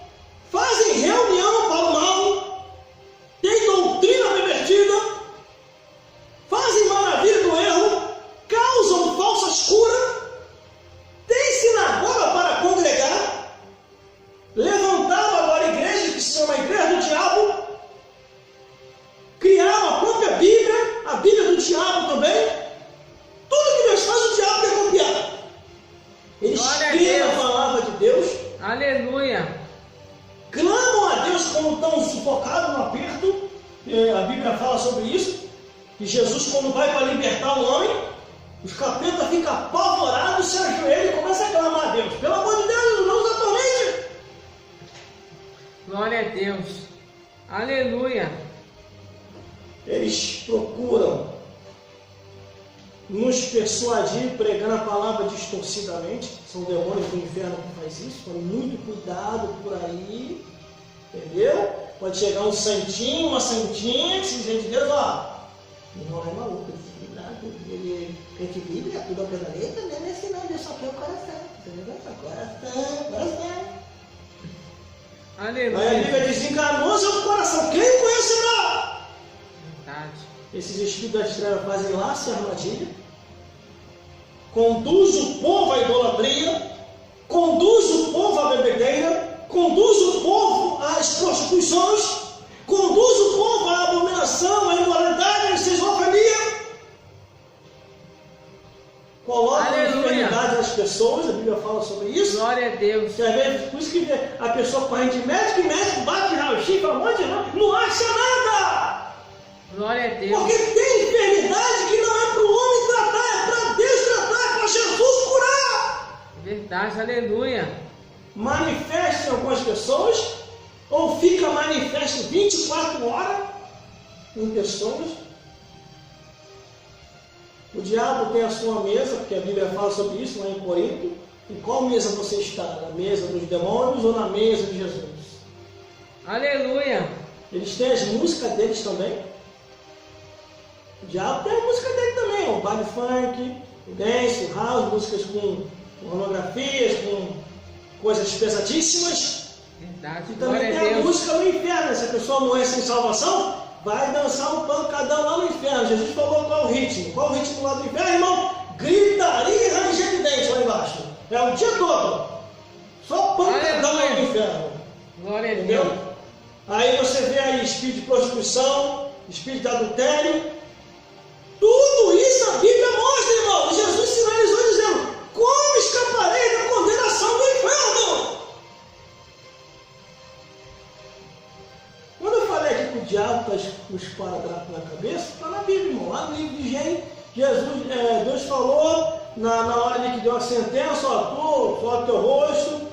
fazem reunião para o mal, têm doutrina pervertida, fazem maravilha do erro, causam falsas curas, têm sinagoga para congregar, levantaram agora a igreja que se chama a Igreja do Diabo, criaram a própria Bíblia, a Bíblia do Diabo também. Tudo que Deus faz, o diabo quer copiar. Eles Glória a creem na Deus. palavra de Deus, Aleluia. clamam a Deus quando estão sufocados no aperto. A Bíblia fala sobre isso. Que Jesus, quando vai para libertar o homem, os capetas ficam apavorados, se ajoelham e começam a clamar a Deus: pelo amor de Deus, não os atormente. Glória a Deus. Aleluia. Eles procuram nos persuadir pregando a palavra distorcidamente. São demônios do inferno que faz isso. Então, muito cuidado por aí. Entendeu? Pode chegar um santinho, uma santinha, que se gente de Deus, ó. Não é maluco, ele tem que Bíblia, tudo ao pé da letra, não é assim não, Deus só quer o coração. Coração. Aleluia. Aí a Bíblia diz, enganoso é o coração, quem conhecerá? Verdade. Esses espíritos das trevas fazem laço e armadilha, conduz o povo à idolatria, conduz o povo à bebedeira, conduz o povo às prostituições, conduz o povo à abominação, à imoralidade, à esquizofrenia. Coloca a enfermidade nas pessoas, a Bíblia fala sobre isso. Glória a Deus. Por isso que a pessoa corre de médico e médico bate raio-x, fala um monte de não acha nada. Glória a Deus. Porque tem enfermidade que não é para o homem tratar, é para Deus tratar, é para Jesus curar. Verdade, aleluia. Manifesta em algumas pessoas, ou fica manifesto 24 horas em pessoas. O diabo tem a sua mesa, porque a Bíblia fala sobre isso lá em Corinto. Em qual mesa você está? Na mesa dos demônios ou na mesa de Jesus? Aleluia. Eles têm as músicas deles também. O diabo tem a música dele também, o baile funk, o dance, o house, músicas com pornografias, com coisas pesadíssimas. Verdade. E também Glória tem a a Deus. música no inferno. Se a pessoa morrer sem salvação, vai dançar um pancadão lá no inferno. Jesus falou qual o ritmo. Qual o ritmo lá do inferno, irmão? Gritaria e ranger de dente lá embaixo. É o dia todo. Só pancadão lá no inferno. Glória a Entendeu? Deus. Aí você vê aí espírito de prostituição, espírito de adultério. Tudo isso a Bíblia mostra, irmão. Jesus sinalizou dizendo: como escaparei da condenação do inferno? Quando eu falei aqui que o diabo está com os esparadrapos na cabeça, está na Bíblia, irmão. Lá no livro de Gênesis, Deus falou na hora de que deu a sentença: ó, só teu rosto,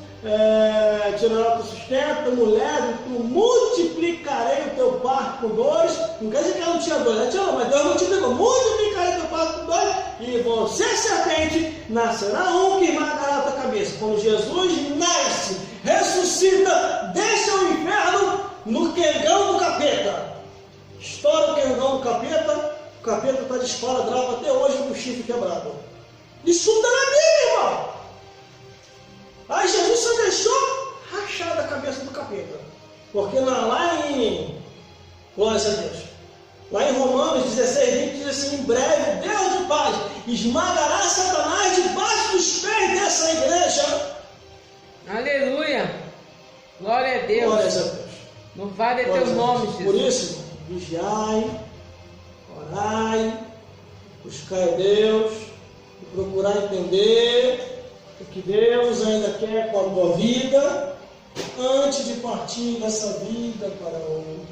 tirará o teu sustento, mulher, tu multiplicarei o teu parto por 2. Não quer dizer que ela não tinha 2, ela tinha, mas Deus multiplicou: multiplicarei o teu parto por 2, e você, serpente, nascerá um que esmagará a tua cabeça. Quando Jesus nasce, ressuscita, deixa o inferno no quengão do capeta. Estoura o quengão do capeta, o capeta está de esparadrapo até hoje com o chifre quebrado. Isso tudo está na Bíblia, irmão. Aí Jesus só deixou rachada a cabeça do capeta. Porque lá em glória a Deus, lá em Romanos 16, 20 diz assim: em breve Deus de paz esmagará Satanás debaixo dos pés dessa igreja. Aleluia. Glória a Deus. Glória a Deus. Louvado é teu nome, Jesus. Por isso, vigiai, orai, buscai a Deus e procurar entender o que Deus ainda quer com a tua vida antes de partir dessa vida para outra.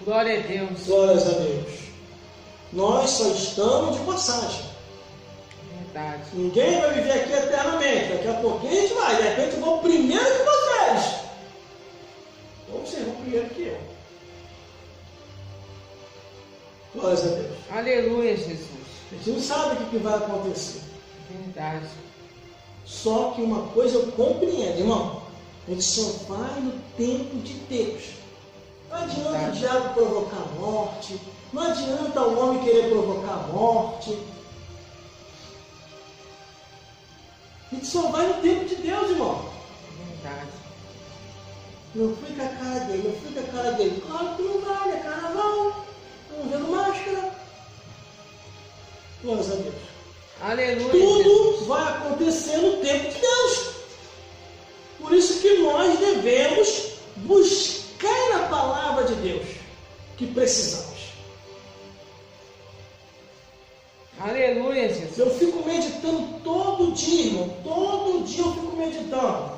Glória a Deus. Glórias a Deus. Nós só estamos de passagem. Verdade. Ninguém vai viver aqui eternamente. Daqui a pouquinho a gente vai. De repente eu vou primeiro que vocês. Ou vocês vão primeiro que eu. Glórias a Deus. Aleluia, Jesus. A gente não sabe o que vai acontecer. Verdade. Só que uma coisa eu compreendo, irmão. A gente só vai no tempo de Deus. Não adianta o diabo provocar a morte. Não adianta o homem querer provocar a morte. A gente só vai no tempo de Deus, irmão. Verdade. Não fui com a cara dele, não fui com a cara dele. Claro que não vale, é carnaval. Estamos vendo máscara. Glórias a Deus. Aleluia. Tudo vai acontecer no tempo de Deus. Por isso que nós devemos buscar na palavra de Deus que precisamos. Aleluia, Jesus. Eu fico meditando todo dia, irmão. Todo dia eu fico meditando.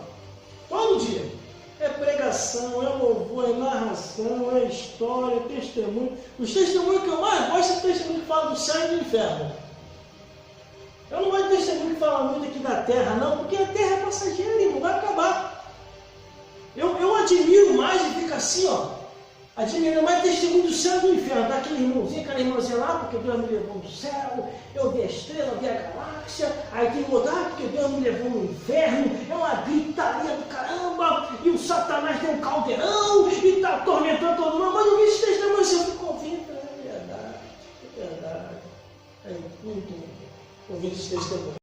Todo dia. É pregação, é louvor, é narração, é história, é testemunho. Os testemunhos que eu mais gosto é testemunho que fala do céu e do inferno. Eu não gosto de testemunho que fala muito aqui da terra, não, porque a terra é passageira, irmão, vai acabar. Eu admiro mais e fico assim, ó, Admira mais testemunho do céu e do inferno. Tá aquele irmãozinho, aquela irmãzinha lá, porque Deus me levou no céu, eu vi a estrela, vi a galáxia, aí tem outro, porque Deus me levou no inferno, é uma gritaria do caramba, e o Satanás tem um caldeirão, e está atormentando todo mundo, mas eu vi esse testemunho, eu fico ouvindo, é verdade, é muito ouvindo esse testemunho.